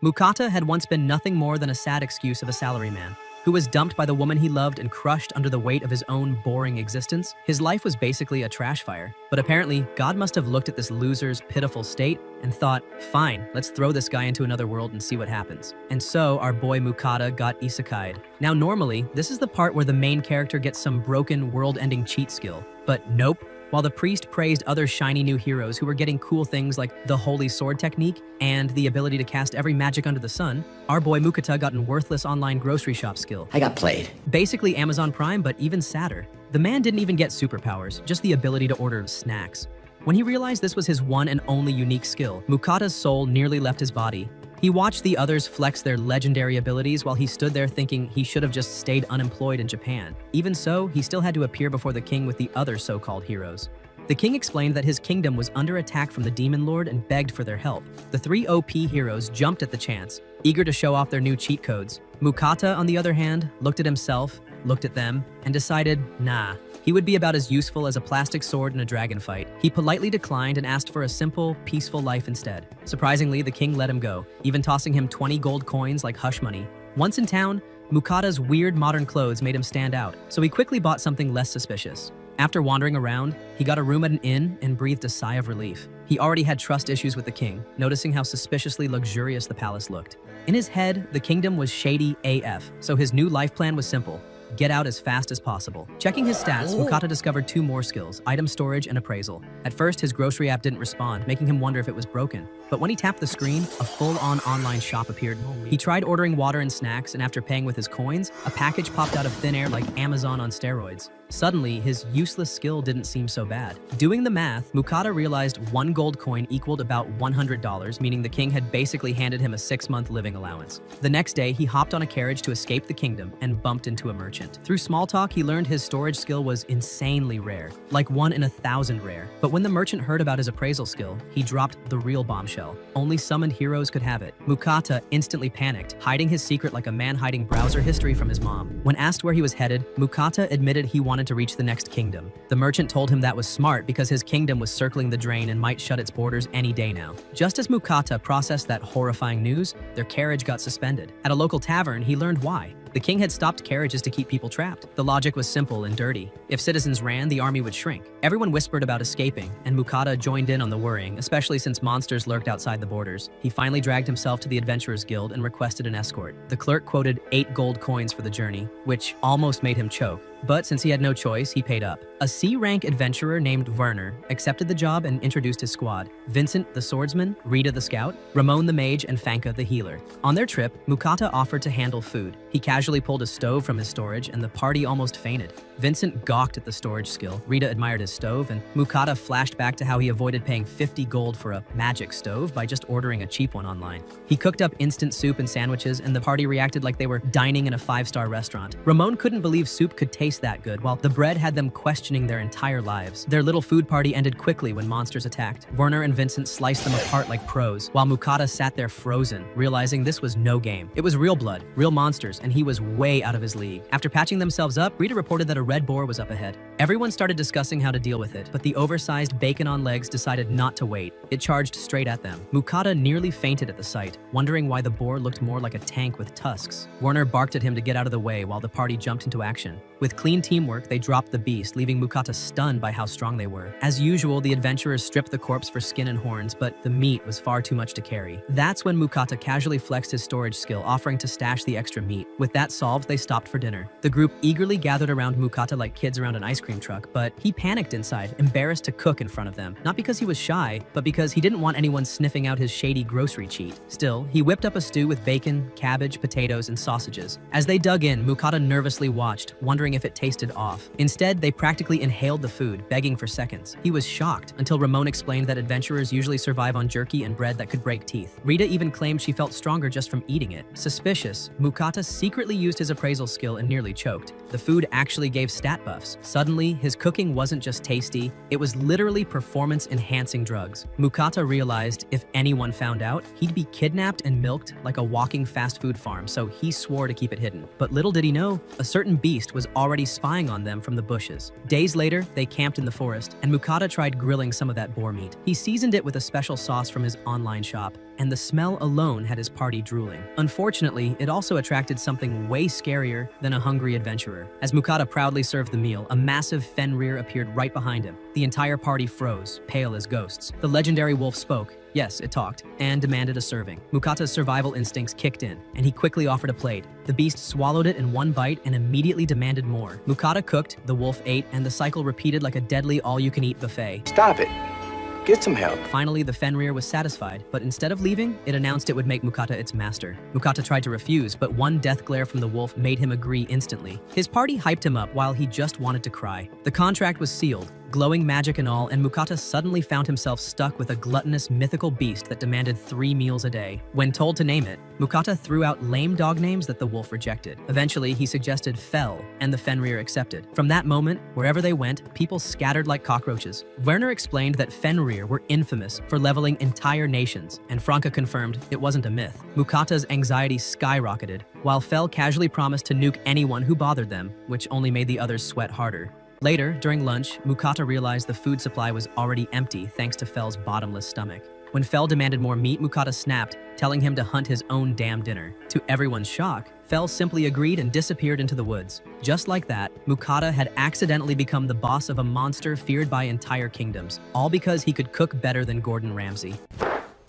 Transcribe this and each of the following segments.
Mukata had once been nothing more than a sad excuse of a salaryman who was dumped by the woman he loved and crushed under the weight of his own boring existence. His life was basically a trash fire. But apparently, God must have looked at this loser's pitiful state and thought, fine, let's throw this guy into another world and see what happens. And so our boy Mukata got isekai'd. Now normally, this is the part where the main character gets some broken world-ending cheat skill. But nope. While the priest praised other shiny new heroes who were getting cool things like the holy sword technique and the ability to cast every magic under the sun, our boy Mukata got an worthless online grocery shop skill. I got played. Basically Amazon Prime, but even sadder. The man didn't even get superpowers, just the ability to order snacks. When he realized this was his one and only unique skill, Mukata's soul nearly left his body. He watched the others flex their legendary abilities while he stood there thinking he should have just stayed unemployed in Japan. Even so, he still had to appear before the king with the other so-called heroes. The king explained that his kingdom was under attack from the demon lord and begged for their help. The three OP heroes jumped at the chance, eager to show off their new cheat codes. Mukata, on the other hand, looked at himself, looked at them, and decided, nah, he would be about as useful as a plastic sword in a dragon fight. He politely declined and asked for a simple, peaceful life instead. Surprisingly, the king let him go, even tossing him 20 gold coins like hush money. Once in town, Mukata's weird modern clothes made him stand out, so he quickly bought something less suspicious. After wandering around, he got a room at an inn and breathed a sigh of relief. He already had trust issues with the king, noticing how suspiciously luxurious the palace looked. In his head, the kingdom was shady AF, so his new life plan was simple: get out as fast as possible. Checking his stats, Mukata discovered two more skills: item storage and appraisal. At first, his grocery app didn't respond, making him wonder if it was broken. But when he tapped the screen, a full-on online shop appeared. He tried ordering water and snacks, and after paying with his coins, a package popped out of thin air like Amazon on steroids. Suddenly, his useless skill didn't seem so bad. Doing the math, Mukata realized 1 gold coin equaled about $100, meaning the king had basically handed him a 6-month living allowance. The next day, he hopped on a carriage to escape the kingdom and bumped into a merchant. Through small talk, he learned his storage skill was insanely rare, like 1 in 1,000 rare. But when the merchant heard about his appraisal skill, he dropped the real bombshell. Only summoned heroes could have it. Mukata instantly panicked, hiding his secret like a man hiding browser history from his mom. When asked where he was headed, Mukata admitted he wanted to reach the next kingdom. The merchant told him that was smart because his kingdom was circling the drain and might shut its borders any day now. Just as Mukata processed that horrifying news, their carriage got suspended. At a local tavern, he learned why. The king had stopped carriages to keep people trapped. The logic was simple and dirty. If citizens ran, the army would shrink. Everyone whispered about escaping, and Mukata joined in on the worrying, especially since monsters lurked outside the borders. He finally dragged himself to the Adventurers Guild and requested an escort. The clerk quoted 8 gold coins for the journey, which almost made him choke. But since he had no choice, he paid up. A C-rank adventurer named Werner accepted the job and introduced his squad: Vincent the swordsman, Rita the scout, Ramon the mage, and Fanka the healer. On their trip, Mukata offered to handle food. He casually pulled a stove from his storage, and the party almost fainted. Vincent gawked at the storage skill, Rita admired his stove, and Mukata flashed back to how he avoided paying 50 gold for a magic stove by just ordering a cheap one online. He cooked up instant soup and sandwiches, and the party reacted like they were dining in a 5-star restaurant. Ramon couldn't believe soup could taste that good, while the bread had them questioning their entire lives. Their little food party ended quickly when monsters attacked. Werner and Vincent sliced them apart like pros, while Mukata sat there frozen, realizing this was no game. It was real blood, real monsters, and he was way out of his league. After patching themselves up, Rita reported that a red boar was up ahead. Everyone started discussing how to deal with it, but the oversized bacon on legs decided not to wait. It charged straight at them. Mukata nearly fainted at the sight, wondering why the boar looked more like a tank with tusks. Werner barked at him to get out of the way while the party jumped into action. With clean teamwork, they dropped the beast, leaving Mukata stunned by how strong they were. As usual, the adventurers stripped the corpse for skin and horns, but the meat was far too much to carry. That's when Mukata casually flexed his storage skill, offering to stash the extra meat. With that solved, they stopped for dinner. The group eagerly gathered around Mukata like kids around an ice cream truck, but he panicked inside, embarrassed to cook in front of them. Not because he was shy, but because he didn't want anyone sniffing out his shady grocery cheat. Still, he whipped up a stew with bacon, cabbage, potatoes, and sausages. As they dug in, Mukata nervously watched, wondering if it tasted off. Instead, they practically inhaled the food, begging for seconds. He was shocked until Ramon explained that adventurers usually survive on jerky and bread that could break teeth. Rita even claimed she felt stronger just from eating it. Suspicious, Mukata secretly used his appraisal skill and nearly choked. The food actually gave stat buffs. Suddenly, his cooking wasn't just tasty, it was literally performance-enhancing drugs. Mukata realized if anyone found out, he'd be kidnapped and milked like a walking fast food farm, so he swore to keep it hidden. But little did he know, a certain beast was already spying on them from the bushes. Days later, they camped in the forest, and Mukata tried grilling some of that boar meat. He seasoned it with a special sauce from his online shop, and the smell alone had his party drooling. Unfortunately, it also attracted something way scarier than a hungry adventurer. As Mukata proudly served the meal, a massive Fenrir appeared right behind him. The entire party froze, pale as ghosts. The legendary wolf spoke. Yes, it talked, and demanded a serving. Mukata's survival instincts kicked in, and he quickly offered a plate. The beast swallowed it in one bite and immediately demanded more. Mukata cooked, the wolf ate, and the cycle repeated like a deadly all-you-can-eat buffet. Stop it. Get some help. Finally, the Fenrir was satisfied, but instead of leaving, it announced it would make Mukata its master. Mukata tried to refuse, but one death glare from the wolf made him agree instantly. His party hyped him up while he just wanted to cry. The contract was sealed, glowing magic and all, and Mukata suddenly found himself stuck with a gluttonous mythical beast that demanded 3 meals a day. When told to name it, Mukata threw out lame dog names that the wolf rejected. Eventually, he suggested Fel, and the Fenrir accepted. From that moment, wherever they went, people scattered like cockroaches. Werner explained that Fenrir were infamous for leveling entire nations, and Franca confirmed it wasn't a myth. Mukata's anxiety skyrocketed, while Fel casually promised to nuke anyone who bothered them, which only made the others sweat harder. Later, during lunch, Mukata realized the food supply was already empty thanks to Fel's bottomless stomach. When Fel demanded more meat, Mukata snapped, telling him to hunt his own damn dinner. To everyone's shock, Fel simply agreed and disappeared into the woods. Just like that, Mukata had accidentally become the boss of a monster feared by entire kingdoms, all because he could cook better than Gordon Ramsay.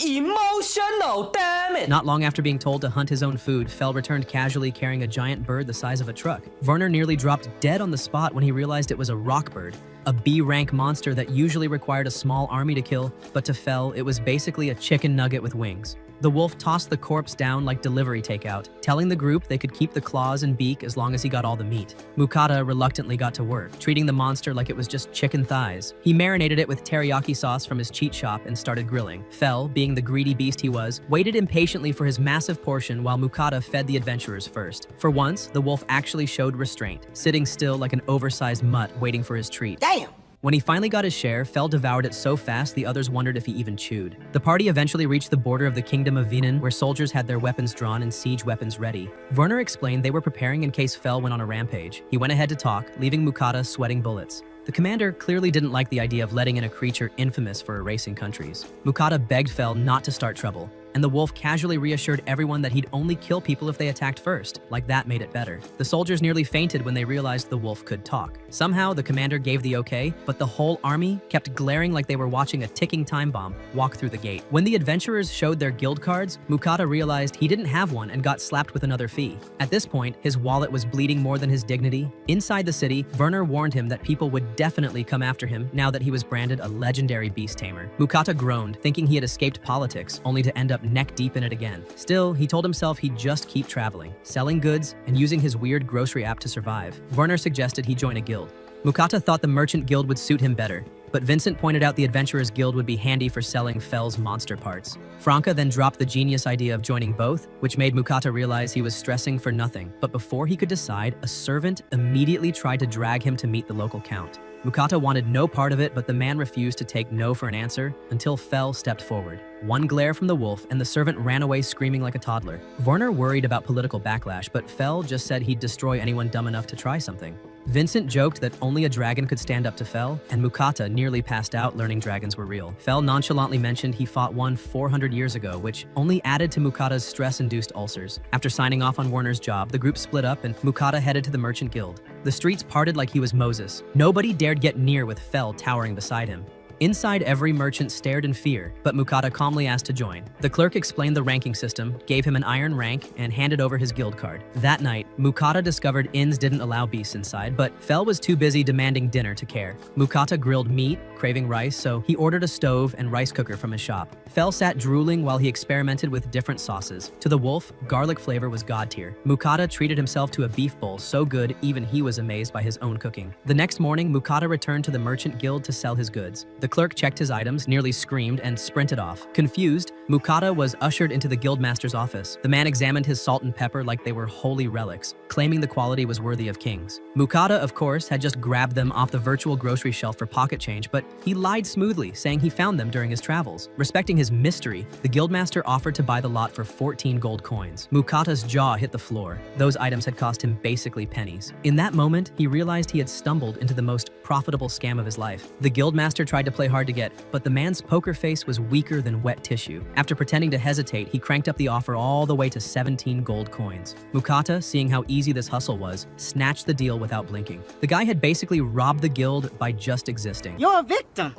Emotional, damn it! Not long after being told to hunt his own food, Fel returned casually carrying a giant bird the size of a truck. Werner nearly dropped dead on the spot when he realized it was a rock bird, a B-rank monster that usually required a small army to kill, but to Fel, it was basically a chicken nugget with wings. The wolf tossed the corpse down like delivery takeout, telling the group they could keep the claws and beak as long as he got all the meat. Mukata reluctantly got to work, treating the monster like it was just chicken thighs. He marinated it with teriyaki sauce from his cheat shop and started grilling. Fel, being the greedy beast he was, waited impatiently for his massive portion while Mukata fed the adventurers first. For once, the wolf actually showed restraint, sitting still like an oversized mutt waiting for his treat. Damn! When he finally got his share, Fel devoured it so fast the others wondered if he even chewed. The party eventually reached the border of the kingdom of Vinan, where soldiers had their weapons drawn and siege weapons ready. Werner explained they were preparing in case Fel went on a rampage. He went ahead to talk, leaving Mukata sweating bullets. The commander clearly didn't like the idea of letting in a creature infamous for erasing countries. Mukata begged Fel not to start trouble, and the wolf casually reassured everyone that he'd only kill people if they attacked first, like that made it better. The soldiers nearly fainted when they realized the wolf could talk. Somehow, the commander gave the okay, but the whole army kept glaring like they were watching a ticking time bomb walk through the gate. When the adventurers showed their guild cards, Mukata realized he didn't have one and got slapped with another fee. At this point, his wallet was bleeding more than his dignity. Inside the city, Werner warned him that people would definitely come after him now that he was branded a legendary beast tamer. Mukata groaned, thinking he had escaped politics, only to end up neck deep in it again. Still, he told himself he'd just keep traveling, selling goods, and using his weird grocery app to survive. Werner suggested he join a guild. Mukata thought the Merchant Guild would suit him better, but Vincent pointed out the Adventurers Guild would be handy for selling Fel's monster parts. Franca then dropped the genius idea of joining both, which made Mukata realize he was stressing for nothing. But before he could decide, a servant immediately tried to drag him to meet the local count. Mukata wanted no part of it, but the man refused to take no for an answer until Fel stepped forward. One glare from the wolf, and the servant ran away screaming like a toddler. Werner worried about political backlash, but Fel just said he'd destroy anyone dumb enough to try something. Vincent joked that only a dragon could stand up to Fel, and Mukata nearly passed out learning dragons were real. Fel nonchalantly mentioned he fought one 400 years ago, which only added to Mukata's stress-induced ulcers. After signing off on Werner's job, the group split up and Mukata headed to the Merchant Guild. The streets parted like he was Moses. Nobody dared get near with Fel towering beside him. Inside, every merchant stared in fear, but Mukata calmly asked to join. The clerk explained the ranking system, gave him an iron rank, and handed over his guild card. That night, Mukata discovered inns didn't allow beasts inside, but Fel was too busy demanding dinner to care. Mukata grilled meat, craving rice, so he ordered a stove and rice cooker from his shop. Fel sat drooling while he experimented with different sauces. To the wolf, garlic flavor was god tier. Mukata treated himself to a beef bowl so good even he was amazed by his own cooking. The next morning, Mukata returned to the Merchant Guild to sell his goods. The clerk checked his items, nearly screamed, and sprinted off. Confused, Mukata was ushered into the guildmaster's office. The man examined his salt and pepper like they were holy relics, claiming the quality was worthy of kings. Mukata, of course, had just grabbed them off the virtual grocery shelf for pocket change, but he lied smoothly, saying he found them during his travels. Respecting his mystery, the guildmaster offered to buy the lot for 14 gold coins. Mukata's jaw hit the floor. Those items had cost him basically pennies. In that moment, he realized he had stumbled into the most profitable scam of his life. The guildmaster tried to play play hard to get, but the man's poker face was weaker than wet tissue. After pretending to hesitate, he cranked up the offer all the way to 17 gold coins. Mukata, seeing how easy this hustle was, snatched the deal without blinking. The guy had basically robbed the guild by just existing. You're a victim.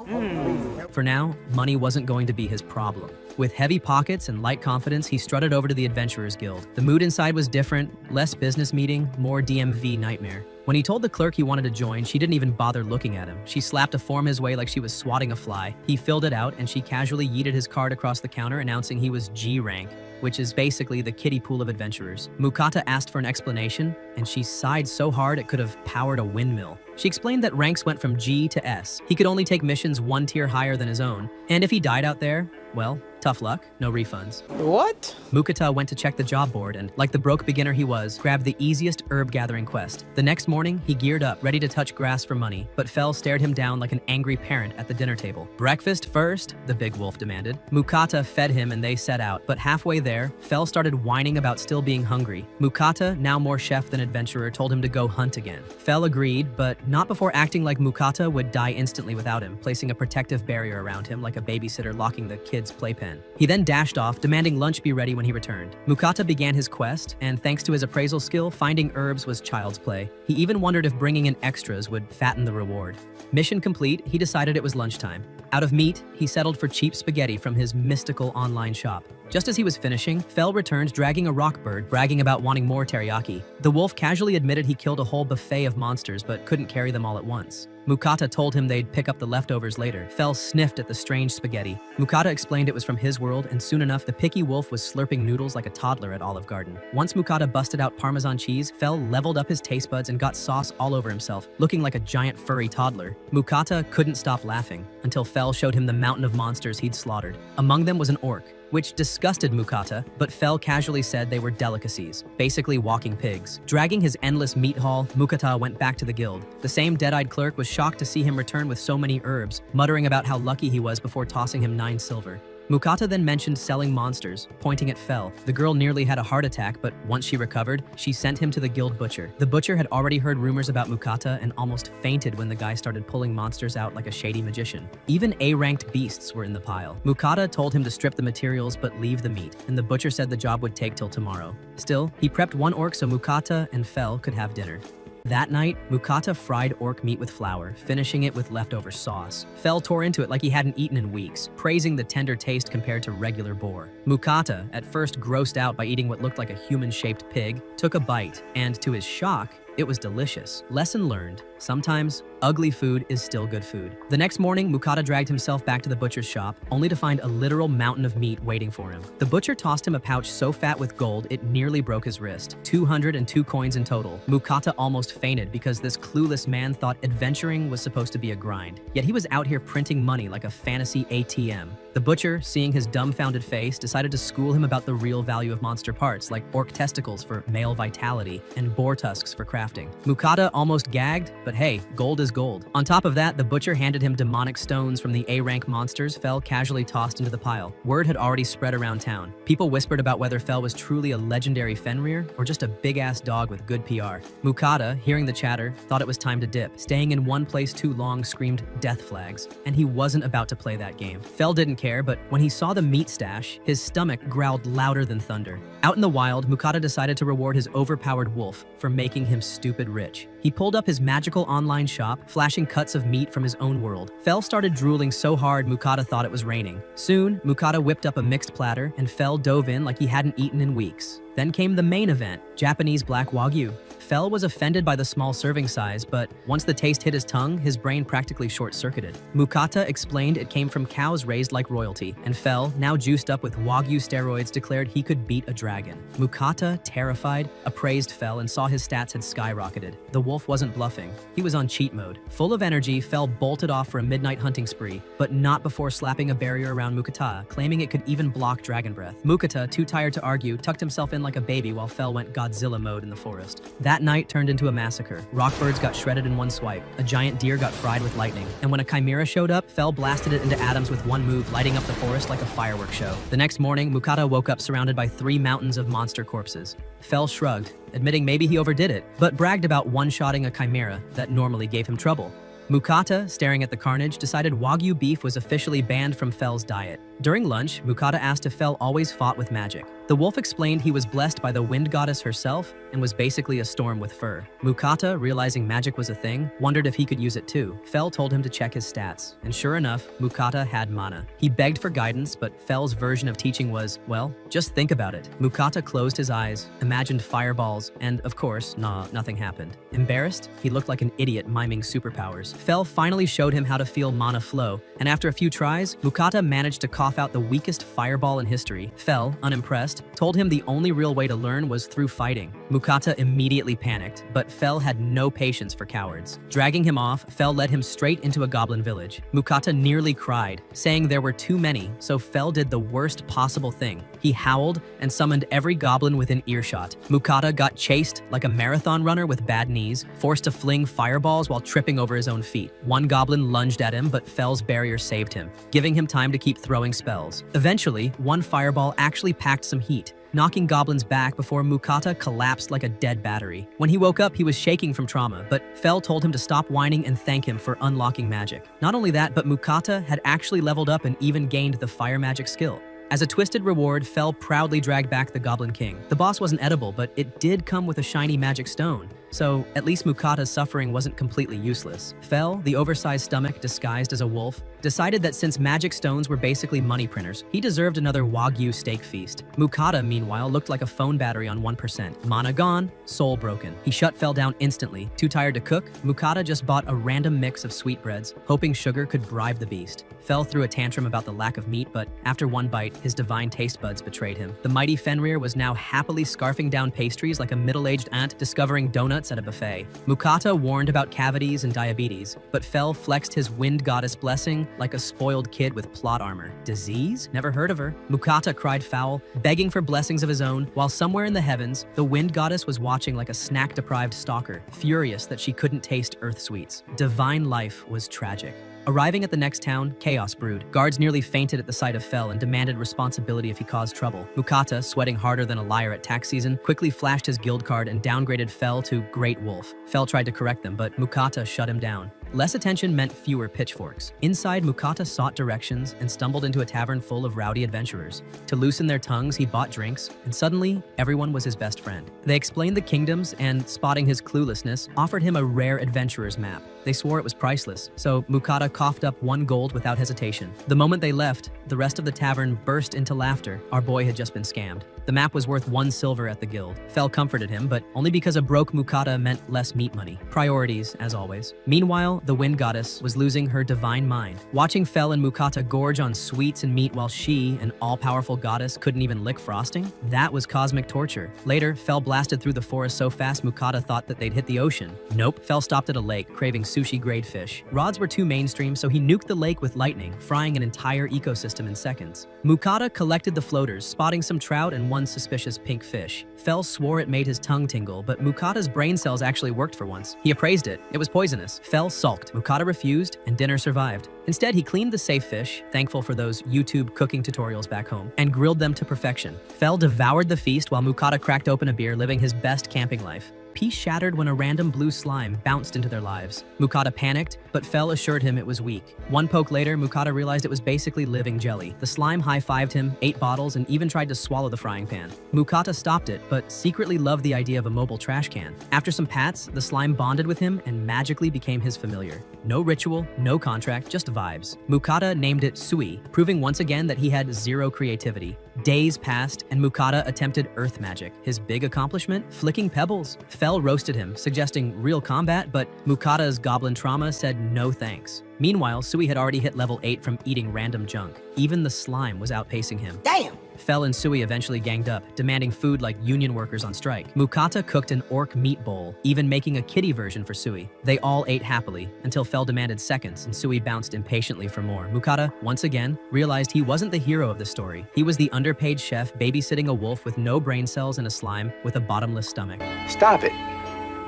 For now, money wasn't going to be his problem. With heavy pockets and light confidence, he strutted over to the Adventurers Guild. The mood inside was different, less business meeting, more DMV nightmare. When he told the clerk he wanted to join, she didn't even bother looking at him. She slapped a form his way like she was swatting a fly. He filled it out, and she casually yeeted his card across the counter, announcing he was G rank, which is basically the kiddie pool of adventurers. Mukata asked for an explanation, and she sighed so hard it could have powered a windmill. She explained that ranks went from G to S. He could only take missions one tier higher than his own, and if he died out there, well, tough luck, no refunds. What? Mukata went to check the job board and, like the broke beginner he was, grabbed the easiest herb gathering quest. The next morning, he geared up, ready to touch grass for money, but Fel stared him down like an angry parent at the dinner table. Breakfast first, the big wolf demanded. Mukata fed him and they set out, but halfway there, Fel started whining about still being hungry. Mukata, now more chef than adventurer, told him to go hunt again. Fel agreed, but not before acting like Mukata would die instantly without him, placing a protective barrier around him like a babysitter locking the kid's playpen. He then dashed off, demanding lunch be ready when he returned. Mukata began his quest, and thanks to his appraisal skill, finding herbs was child's play. He even wondered if bringing in extras would fatten the reward. Mission complete, he decided it was lunchtime. Out of meat, he settled for cheap spaghetti from his mystical online shop. Just as he was finishing, Fel returned dragging a rock bird, bragging about wanting more teriyaki. The wolf casually admitted he killed a whole buffet of monsters but couldn't carry them all at once. Mukata told him they'd pick up the leftovers later. Fel sniffed at the strange spaghetti. Mukata explained it was from his world, and soon enough, the picky wolf was slurping noodles like a toddler at Olive Garden. Once Mukata busted out Parmesan cheese, Fel leveled up his taste buds and got sauce all over himself, looking like a giant furry toddler. Mukata couldn't stop laughing until Fel showed him the mountain of monsters he'd slaughtered. Among them was an orc, which disgusted Mukata, but Fel casually said they were delicacies, basically walking pigs. Dragging his endless meat haul, Mukata went back to the guild. The same dead-eyed clerk was shocked to see him return with so many herbs, muttering about how lucky he was before tossing him 9 silver. Mukata then mentioned selling monsters, pointing at Fel. The girl nearly had a heart attack, but once she recovered, she sent him to the guild butcher. The butcher had already heard rumors about Mukata and almost fainted when the guy started pulling monsters out like a shady magician. Even A-ranked beasts were in the pile. Mukata told him to strip the materials but leave the meat, and the butcher said the job would take till tomorrow. Still, he prepped one orc so Mukata and Fel could have dinner. That night, Mukata fried orc meat with flour, finishing it with leftover sauce. Fel tore into it like he hadn't eaten in weeks, praising the tender taste compared to regular boar. Mukata, at first grossed out by eating what looked like a human-shaped pig, took a bite, and to his shock, it was delicious. Lesson learned. Sometimes, ugly food is still good food. The next morning, Mukata dragged himself back to the butcher's shop, only to find a literal mountain of meat waiting for him. The butcher tossed him a pouch so fat with gold, it nearly broke his wrist. 202 coins in total. Mukata almost fainted because this clueless man thought adventuring was supposed to be a grind. Yet he was out here printing money like a fantasy ATM. The butcher, seeing his dumbfounded face, decided to school him about the real value of monster parts, like orc testicles for male vitality and boar tusks for crafting. Mukata almost gagged, but hey, gold is gold. On top of that, the butcher handed him demonic stones from the A-rank monsters Fel casually tossed into the pile. Word had already spread around town. People whispered about whether Fel was truly a legendary Fenrir or just a big-ass dog with good PR. Mukata, hearing the chatter, thought it was time to dip. Staying in one place too long screamed death flags, and he wasn't about to play that game. Fel didn't care, but when he saw the meat stash, his stomach growled louder than thunder. Out in the wild, Mukata decided to reward his overpowered wolf for making him stupid rich. He pulled up his magical online shop, flashing cuts of meat from his own world. Fel started drooling so hard Mukata thought it was raining. Soon, Mukata whipped up a mixed platter, and Fel dove in like he hadn't eaten in weeks. Then came the main event, Japanese black Wagyu. Fel was offended by the small serving size, but once the taste hit his tongue, his brain practically short-circuited. Mukata explained it came from cows raised like royalty, and Fel, now juiced up with Wagyu steroids, declared he could beat a dragon. Mukata, terrified, appraised Fel and saw his stats had skyrocketed. The wolf wasn't bluffing. He was on cheat mode. Full of energy, Fel bolted off for a midnight hunting spree, but not before slapping a barrier around Mukata, claiming it could even block dragon breath. Mukata, too tired to argue, tucked himself in like a baby while Fel went Godzilla mode in the forest. That night turned into a massacre. Rockbirds got shredded in one swipe, a giant deer got fried with lightning, and when a chimera showed up, Fel blasted it into atoms with one move, lighting up the forest like a fireworks show. The next morning, Mukata woke up surrounded by 3 mountains of monster corpses. Fel shrugged, admitting maybe he overdid it, but bragged about one-shotting a chimera that normally gave him trouble. Mukata, staring at the carnage, decided Wagyu beef was officially banned from Fel's diet. During lunch, Mukata asked if Fel always fought with magic. The wolf explained he was blessed by the wind goddess herself and was basically a storm with fur. Mukata, realizing magic was a thing, wondered if he could use it too. Fel told him to check his stats, and sure enough, Mukata had mana. He begged for guidance, but Fel's version of teaching was, well, just think about it. Mukata closed his eyes, imagined fireballs, and of course, nothing happened. Embarrassed, he looked like an idiot miming superpowers. Fel finally showed him how to feel mana flow, and after a few tries, Mukata managed to cough out the weakest fireball in history. Fel, unimpressed, told him the only real way to learn was through fighting. Mukata immediately panicked, but Fel had no patience for cowards. Dragging him off, Fel led him straight into a goblin village. Mukata nearly cried, saying there were too many, so Fel did the worst possible thing. He howled and summoned every goblin within earshot. Mukata got chased like a marathon runner with bad knees, forced to fling fireballs while tripping over his own feet. One goblin lunged at him, but Fel's barrier saved him, giving him time to keep throwing spells. Eventually, one fireball actually packed some heat, knocking goblins back before Mukata collapsed like a dead battery. When he woke up, he was shaking from trauma, but Fel told him to stop whining and thank him for unlocking magic. Not only that, but Mukata had actually leveled up and even gained the fire magic skill. As a twisted reward, Fel proudly dragged back the Goblin King. The boss wasn't edible, but it did come with a shiny magic stone, so at least Mukata's suffering wasn't completely useless. Fel, the oversized stomach disguised as a wolf, decided that since magic stones were basically money printers, he deserved another Wagyu steak feast. Mukata, meanwhile, looked like a phone battery on 1%. Mana gone, soul broken. He shut Fel down instantly. Too tired to cook, Mukata just bought a random mix of sweetbreads, hoping sugar could bribe the beast. Fel threw a tantrum about the lack of meat, but after one bite, his divine taste buds betrayed him. The mighty Fenrir was now happily scarfing down pastries like a middle-aged aunt discovering donuts at a buffet. Mukata warned about cavities and diabetes, but Fel flexed his wind goddess blessing like a spoiled kid with plot armor. Disease? Never heard of her. Mukata cried foul, begging for blessings of his own, while somewhere in the heavens, the wind goddess was watching like a snack-deprived stalker, furious that she couldn't taste earth sweets. Divine life was tragic. Arriving at the next town, chaos brewed. Guards nearly fainted at the sight of Fel and demanded responsibility if he caused trouble. Mukata, sweating harder than a liar at tax season, quickly flashed his guild card and downgraded Fel to Great Wolf. Fel tried to correct them, but Mukata shut him down. Less attention meant fewer pitchforks. Inside, Mukata sought directions and stumbled into a tavern full of rowdy adventurers. To loosen their tongues, he bought drinks, and suddenly, everyone was his best friend. They explained the kingdoms and, spotting his cluelessness, offered him a rare adventurer's map. They swore it was priceless, so Mukata coughed up 1 gold without hesitation. The moment they left, the rest of the tavern burst into laughter. Our boy had just been scammed. The map was worth 1 silver at the guild. Fel comforted him, but only because a broke Mukata meant less meat money. Priorities, as always. Meanwhile, the wind goddess was losing her divine mind. Watching Fel and Mukata gorge on sweets and meat while she, an all-powerful goddess, couldn't even lick frosting? That was cosmic torture. Later, Fel blasted through the forest so fast Mukata thought that they'd hit the ocean. Nope. Fel stopped at a lake, craving sushi-grade fish. Rods were too mainstream, so he nuked the lake with lightning, frying an entire ecosystem in seconds. Mukata collected the floaters, spotting some trout and 1 suspicious pink fish. Fel swore it made his tongue tingle, but Mukata's brain cells actually worked for once. He appraised it. It was poisonous. Fel sulked. Mukata refused, and dinner survived. Instead, he cleaned the safe fish, thankful for those YouTube cooking tutorials back home, and grilled them to perfection. Fel devoured the feast while Mukata cracked open a beer, living his best camping life. Peace shattered when a random blue slime bounced into their lives. Mukata panicked, but Fel assured him it was weak. 1 poke later, Mukata realized it was basically living jelly. The slime high-fived him, ate bottles, and even tried to swallow the frying pan. Mukata stopped it, but secretly loved the idea of a mobile trash can. After some pats, the slime bonded with him and magically became his familiar. No ritual, no contract, just vibes. Mukata named it Sui, proving once again that he had 0 creativity. Days passed, and Mukata attempted earth magic. His big accomplishment? Flicking pebbles. Fel roasted him, suggesting real combat, but Mukata's goblin trauma said no thanks. Meanwhile, Sui had already hit level 8 from eating random junk. Even the slime was outpacing him. Damn! Fel and Sui eventually ganged up, demanding food like union workers on strike. Mukata cooked an orc meat bowl, even making a kitty version for Sui. They all ate happily, until Fel demanded seconds and Sui bounced impatiently for more. Mukata, once again, realized he wasn't the hero of the story. He was the underpaid chef babysitting a wolf with no brain cells and a slime with a bottomless stomach. Stop it.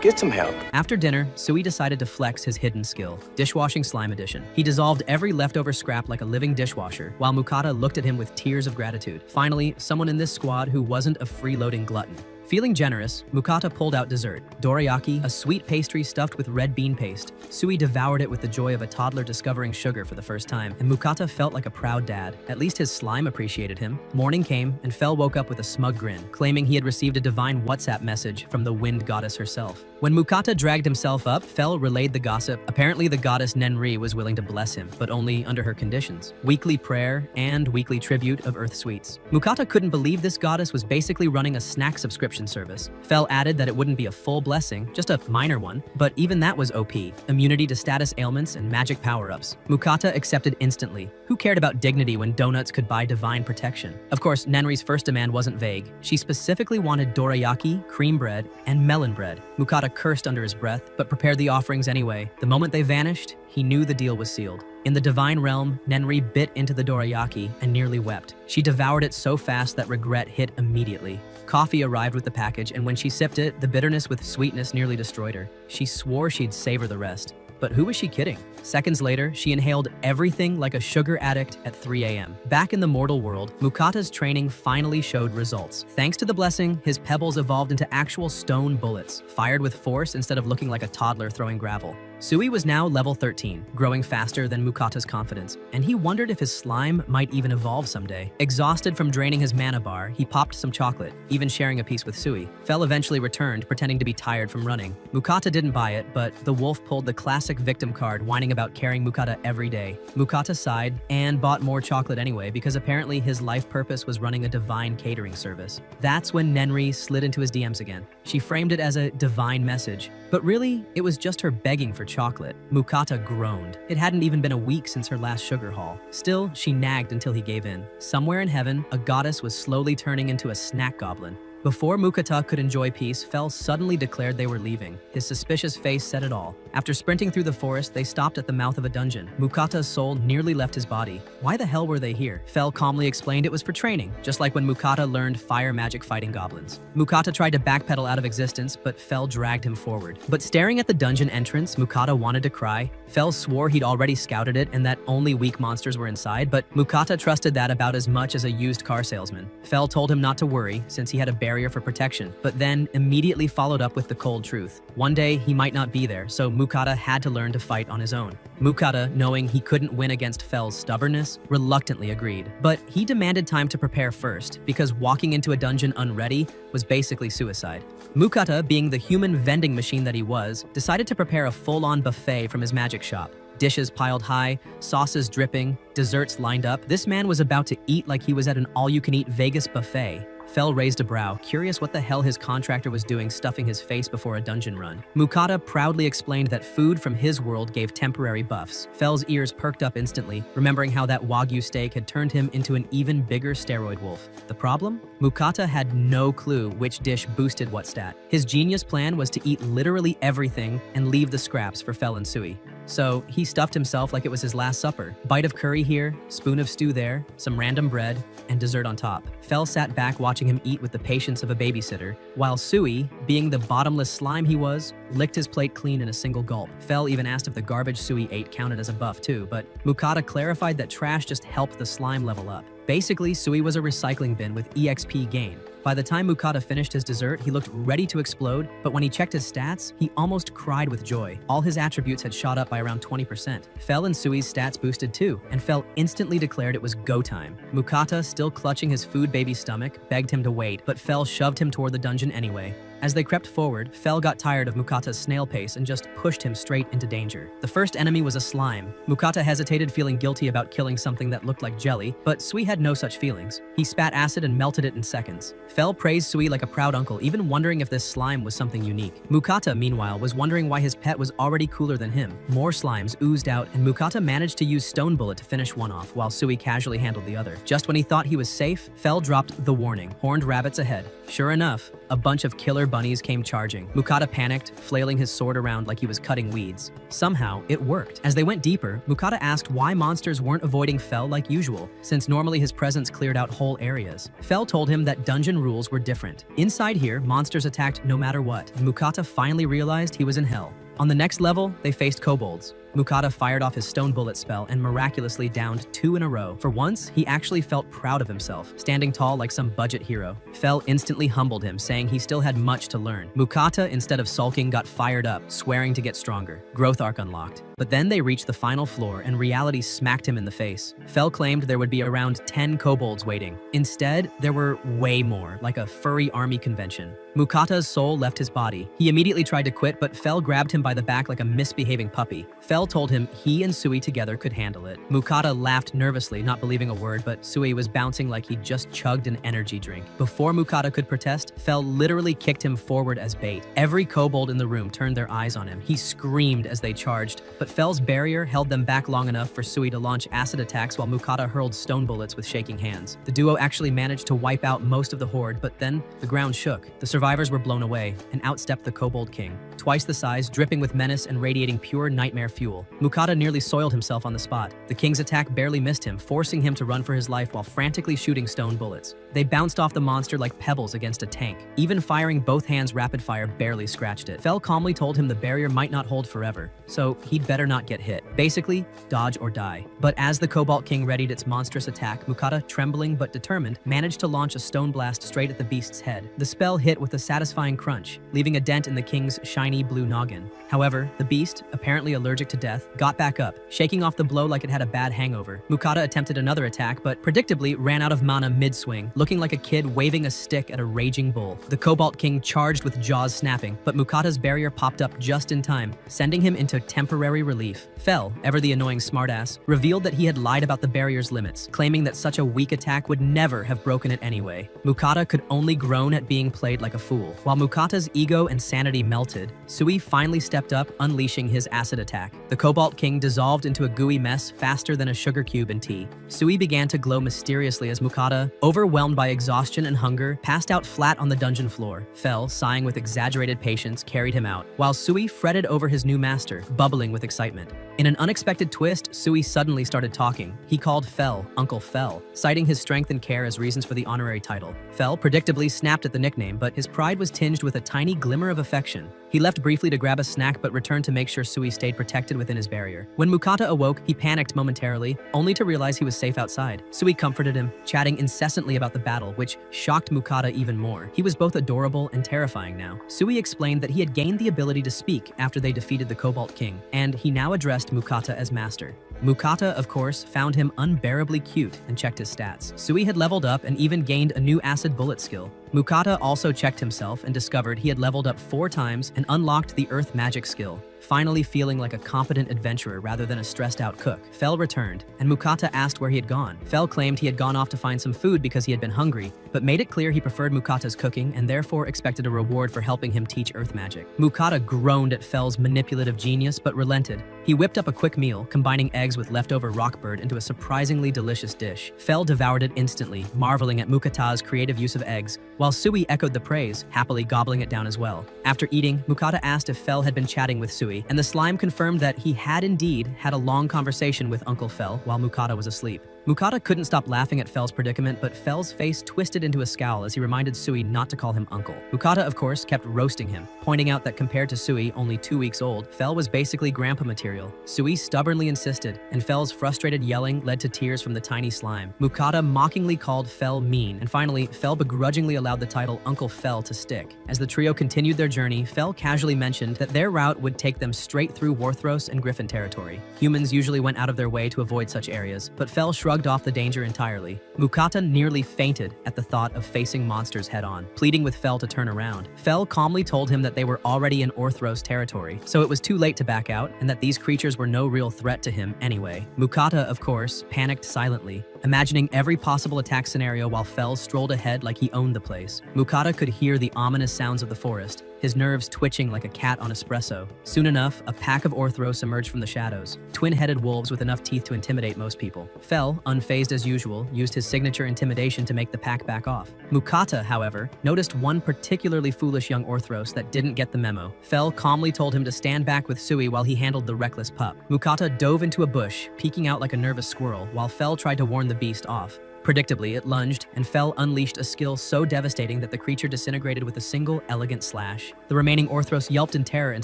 Get some help. After dinner, Sui decided to flex his hidden skill, dishwashing slime edition. He dissolved every leftover scrap like a living dishwasher, while Mukata looked at him with tears of gratitude. Finally, someone in this squad who wasn't a freeloading glutton. Feeling generous, Mukata pulled out dessert. Dorayaki, a sweet pastry stuffed with red bean paste. Sui devoured it with the joy of a toddler discovering sugar for the first time, and Mukata felt like a proud dad. At least his slime appreciated him. Morning came, and Fel woke up with a smug grin, claiming he had received a divine WhatsApp message from the wind goddess herself. When Mukata dragged himself up, Fel relayed the gossip. Apparently the goddess Nenri was willing to bless him, but only under her conditions. Weekly prayer and weekly tribute of earth sweets. Mukata couldn't believe this goddess was basically running a snack subscription service. Fel added that it wouldn't be a full blessing, just a minor one, but even that was OP. Immunity to status ailments and magic power-ups. Mukata accepted instantly. Who cared about dignity when donuts could buy divine protection? Of course, Nenri's first demand wasn't vague. She specifically wanted dorayaki, cream bread, and melon bread. Mukata cursed under his breath, but prepared the offerings anyway. The moment they vanished, he knew the deal was sealed. In the divine realm, Nenri bit into the dorayaki and nearly wept. She devoured it so fast that regret hit immediately. Coffee arrived with the package, and when she sipped it, the bitterness with sweetness nearly destroyed her. She swore she'd savor the rest. But who was she kidding? Seconds later, she inhaled everything like a sugar addict at 3 a.m. Back in the mortal world, Mukata's training finally showed results. Thanks to the blessing, his pebbles evolved into actual stone bullets, fired with force instead of looking like a toddler throwing gravel. Sui was now level 13, growing faster than Mukata's confidence, and he wondered if his slime might even evolve someday. Exhausted from draining his mana bar, he popped some chocolate, even sharing a piece with Sui. Fel eventually returned, pretending to be tired from running. Mukata didn't buy it, but the wolf pulled the classic victim card, whining about carrying Mukata every day. Mukata sighed and bought more chocolate anyway, because apparently his life purpose was running a divine catering service. That's when Nenri slid into his DMs again. She framed it as a divine message, but really, it was just her begging for chocolate. Mukata groaned. It hadn't even been a week since her last sugar haul. Still, she nagged until he gave in. Somewhere in heaven, a goddess was slowly turning into a snack goblin. Before Mukata could enjoy peace, Fel suddenly declared they were leaving. His suspicious face said it all. After sprinting through the forest, they stopped at the mouth of a dungeon. Mukata's soul nearly left his body. Why the hell were they here? Fel calmly explained it was for training, just like when Mukata learned fire magic fighting goblins. Mukata tried to backpedal out of existence, but Fel dragged him forward. But staring at the dungeon entrance, Mukata wanted to cry. Fel swore he'd already scouted it and that only weak monsters were inside, but Mukata trusted that about as much as a used car salesman. Fel told him not to worry, since he had a barrier for protection, but then immediately followed up with the cold truth. One day, he might not be there, so Mukata had to learn to fight on his own. Mukata, knowing he couldn't win against Fel's stubbornness, reluctantly agreed. But he demanded time to prepare first, because walking into a dungeon unready was basically suicide. Mukata, being the human vending machine that he was, decided to prepare a full-on buffet from his magic shop. Dishes piled high, sauces dripping, desserts lined up. This man was about to eat like he was at an all-you-can-eat Vegas buffet. Fel raised a brow, curious what the hell his contractor was doing stuffing his face before a dungeon run. Mukata proudly explained that food from his world gave temporary buffs. Fel's ears perked up instantly, remembering how that Wagyu steak had turned him into an even bigger steroid wolf. The problem? Mukata had no clue which dish boosted what stat. His genius plan was to eat literally everything and leave the scraps for Fel and Sui. So he stuffed himself like it was his last supper. Bite of curry here, spoon of stew there, some random bread, and dessert on top. Fel sat back watching him eat with the patience of a babysitter, while Sui, being the bottomless slime he was, licked his plate clean in a single gulp. Fel even asked if the garbage Sui ate counted as a buff too, but Mukata clarified that trash just helped the slime level up. Basically, Sui was a recycling bin with EXP gain. By the time Mukata finished his dessert, he looked ready to explode, but when he checked his stats, he almost cried with joy. All his attributes had shot up by around 20%. Fel and Sui's stats boosted too, and Fel instantly declared it was go time. Mukata, still clutching his food baby stomach, begged him to wait, but Fel shoved him toward the dungeon anyway. As they crept forward, Fel got tired of Mukata's snail pace and just pushed him straight into danger. The first enemy was a slime. Mukata hesitated, feeling guilty about killing something that looked like jelly, but Sui had no such feelings. He spat acid and melted it in seconds. Fel praised Sui like a proud uncle, even wondering if this slime was something unique. Mukata, meanwhile, was wondering why his pet was already cooler than him. More slimes oozed out, and Mukata managed to use Stone Bullet to finish one off, while Sui casually handled the other. Just when he thought he was safe, Fel dropped the warning. Horned rabbits ahead. Sure enough, a bunch of killer bunnies came charging. Mukata panicked, flailing his sword around like he was cutting weeds. Somehow, it worked. As they went deeper, Mukata asked why monsters weren't avoiding Fel like usual, since normally his presence cleared out whole areas. Fel told him that dungeon rules were different. Inside here, monsters attacked no matter what, and Mukata finally realized he was in hell. On the next level, they faced kobolds. Mukata fired off his stone bullet spell and miraculously downed 2 in a row. For once, he actually felt proud of himself, standing tall like some budget hero. Fel instantly humbled him, saying he still had much to learn. Mukata, instead of sulking, got fired up, swearing to get stronger. Growth arc unlocked. But then they reached the final floor and reality smacked him in the face. Fel claimed there would be around 10 kobolds waiting. Instead, there were way more, like a furry army convention. Mukata's soul left his body. He immediately tried to quit, but Fel grabbed him by the back like a misbehaving puppy. Fel told him he and Sui together could handle it. Mukata laughed nervously, not believing a word, but Sui was bouncing like he'd just chugged an energy drink. Before Mukata could protest, Fel literally kicked him forward as bait. Every kobold in the room turned their eyes on him. He screamed as they charged, but Fel's barrier held them back long enough for Sui to launch acid attacks while Mukata hurled stone bullets with shaking hands. The duo actually managed to wipe out most of the horde, but then the ground shook. The survivors were blown away, and out stepped the Kobold King. Twice the size, dripping with menace and radiating pure nightmare fuel. Mukata nearly soiled himself on the spot. The king's attack barely missed him, forcing him to run for his life while frantically shooting stone bullets. They bounced off the monster like pebbles against a tank. Even firing both hands rapid fire barely scratched it. Fel calmly told him the barrier might not hold forever, so he'd better not get hit. Basically, dodge or die. But as the Cobalt King readied its monstrous attack, Mukata, trembling but determined, managed to launch a stone blast straight at the beast's head. The spell hit with a satisfying crunch, leaving a dent in the king's shiny blue noggin. However, the beast, apparently allergic to death, got back up, shaking off the blow like it had a bad hangover. Mukata attempted another attack, but predictably ran out of mana mid-swing, looking like a kid waving a stick at a raging bull. The Cobalt King charged with jaws snapping, but Mukata's barrier popped up just in time, sending him into temporary relief. Fel, ever the annoying smartass, revealed that he had lied about the barrier's limits, claiming that such a weak attack would never have broken it anyway. Mukata could only groan at being played like a fool. While Mukata's ego and sanity melted, Sui finally stepped up, unleashing his acid attack. The Cobalt King dissolved into a gooey mess faster than a sugar cube in tea. Sui began to glow mysteriously as Mukata, overwhelmed by exhaustion and hunger, passed out flat on the dungeon floor. Fel, sighing with exaggerated patience, carried him out, while Sui fretted over his new master, bubbling with excitement. In an unexpected twist, Sui suddenly started talking. He called Fel Uncle Fel, citing his strength and care as reasons for the honorary title. Fel predictably snapped at the nickname, but his pride was tinged with a tiny glimmer of affection. He left briefly to grab a snack but returned to make sure Sui stayed protected within his barrier. When Mukata awoke, he panicked momentarily, only to realize he was safe outside. Sui comforted him, chatting incessantly about the battle, which shocked Mukata even more. He was both adorable and terrifying now. Sui explained that he had gained the ability to speak after they defeated the Cobalt King, and he now addressed Mukata as master. Mukata, of course, found him unbearably cute and checked his stats. Sui had leveled up and even gained a new acid bullet skill. Mukata also checked himself and discovered he had leveled up 4 times and unlocked the earth magic skill, finally feeling like a competent adventurer rather than a stressed-out cook. Fel returned, and Mukata asked where he had gone. Fel claimed he had gone off to find some food because he had been hungry, but made it clear he preferred Mukata's cooking and therefore expected a reward for helping him teach earth magic. Mukata groaned at Fel's manipulative genius but relented. He whipped up a quick meal, combining eggs with leftover rockbird into a surprisingly delicious dish. Fel devoured it instantly, marveling at Mukata's creative use of eggs, while Sui echoed the praise, happily gobbling it down as well. After eating, Mukata asked if Fel had been chatting with Sui, and the slime confirmed that he had indeed had a long conversation with Uncle Fel while Mukata was asleep. Mukata couldn't stop laughing at Fel's predicament, but Fel's face twisted into a scowl as he reminded Sui not to call him uncle. Mukata, of course, kept roasting him, pointing out that compared to Sui, only 2 weeks old, Fel was basically grandpa material. Sui stubbornly insisted, and Fel's frustrated yelling led to tears from the tiny slime. Mukata mockingly called Fel mean, and finally, Fel begrudgingly allowed the title Uncle Fel to stick. As the trio continued their journey, Fel casually mentioned that their route would take them straight through Warthros and Griffin territory. Humans usually went out of their way to avoid such areas, but Fel shrugged off the danger entirely. Mukata nearly fainted at the thought of facing monsters head-on, pleading with Fel to turn around. Fel calmly told him that they were already in Orthros territory, so it was too late to back out, and that these creatures were no real threat to him anyway. Mukata, of course, panicked silently, imagining every possible attack scenario while Fel strolled ahead like he owned the place. Mukata could hear the ominous sounds of the forest, his nerves twitching like a cat on espresso. Soon enough, a pack of Orthros emerged from the shadows, twin-headed wolves with enough teeth to intimidate most people. Fel, unfazed as usual, used his signature intimidation to make the pack back off. Mukata, however, noticed one particularly foolish young Orthros that didn't get the memo. Fel calmly told him to stand back with Sui while he handled the reckless pup. Mukata dove into a bush, peeking out like a nervous squirrel, while Fel tried to warn the beast off. Predictably, it lunged, and Fel unleashed a skill so devastating that the creature disintegrated with a single, elegant slash. The remaining Orthros yelped in terror and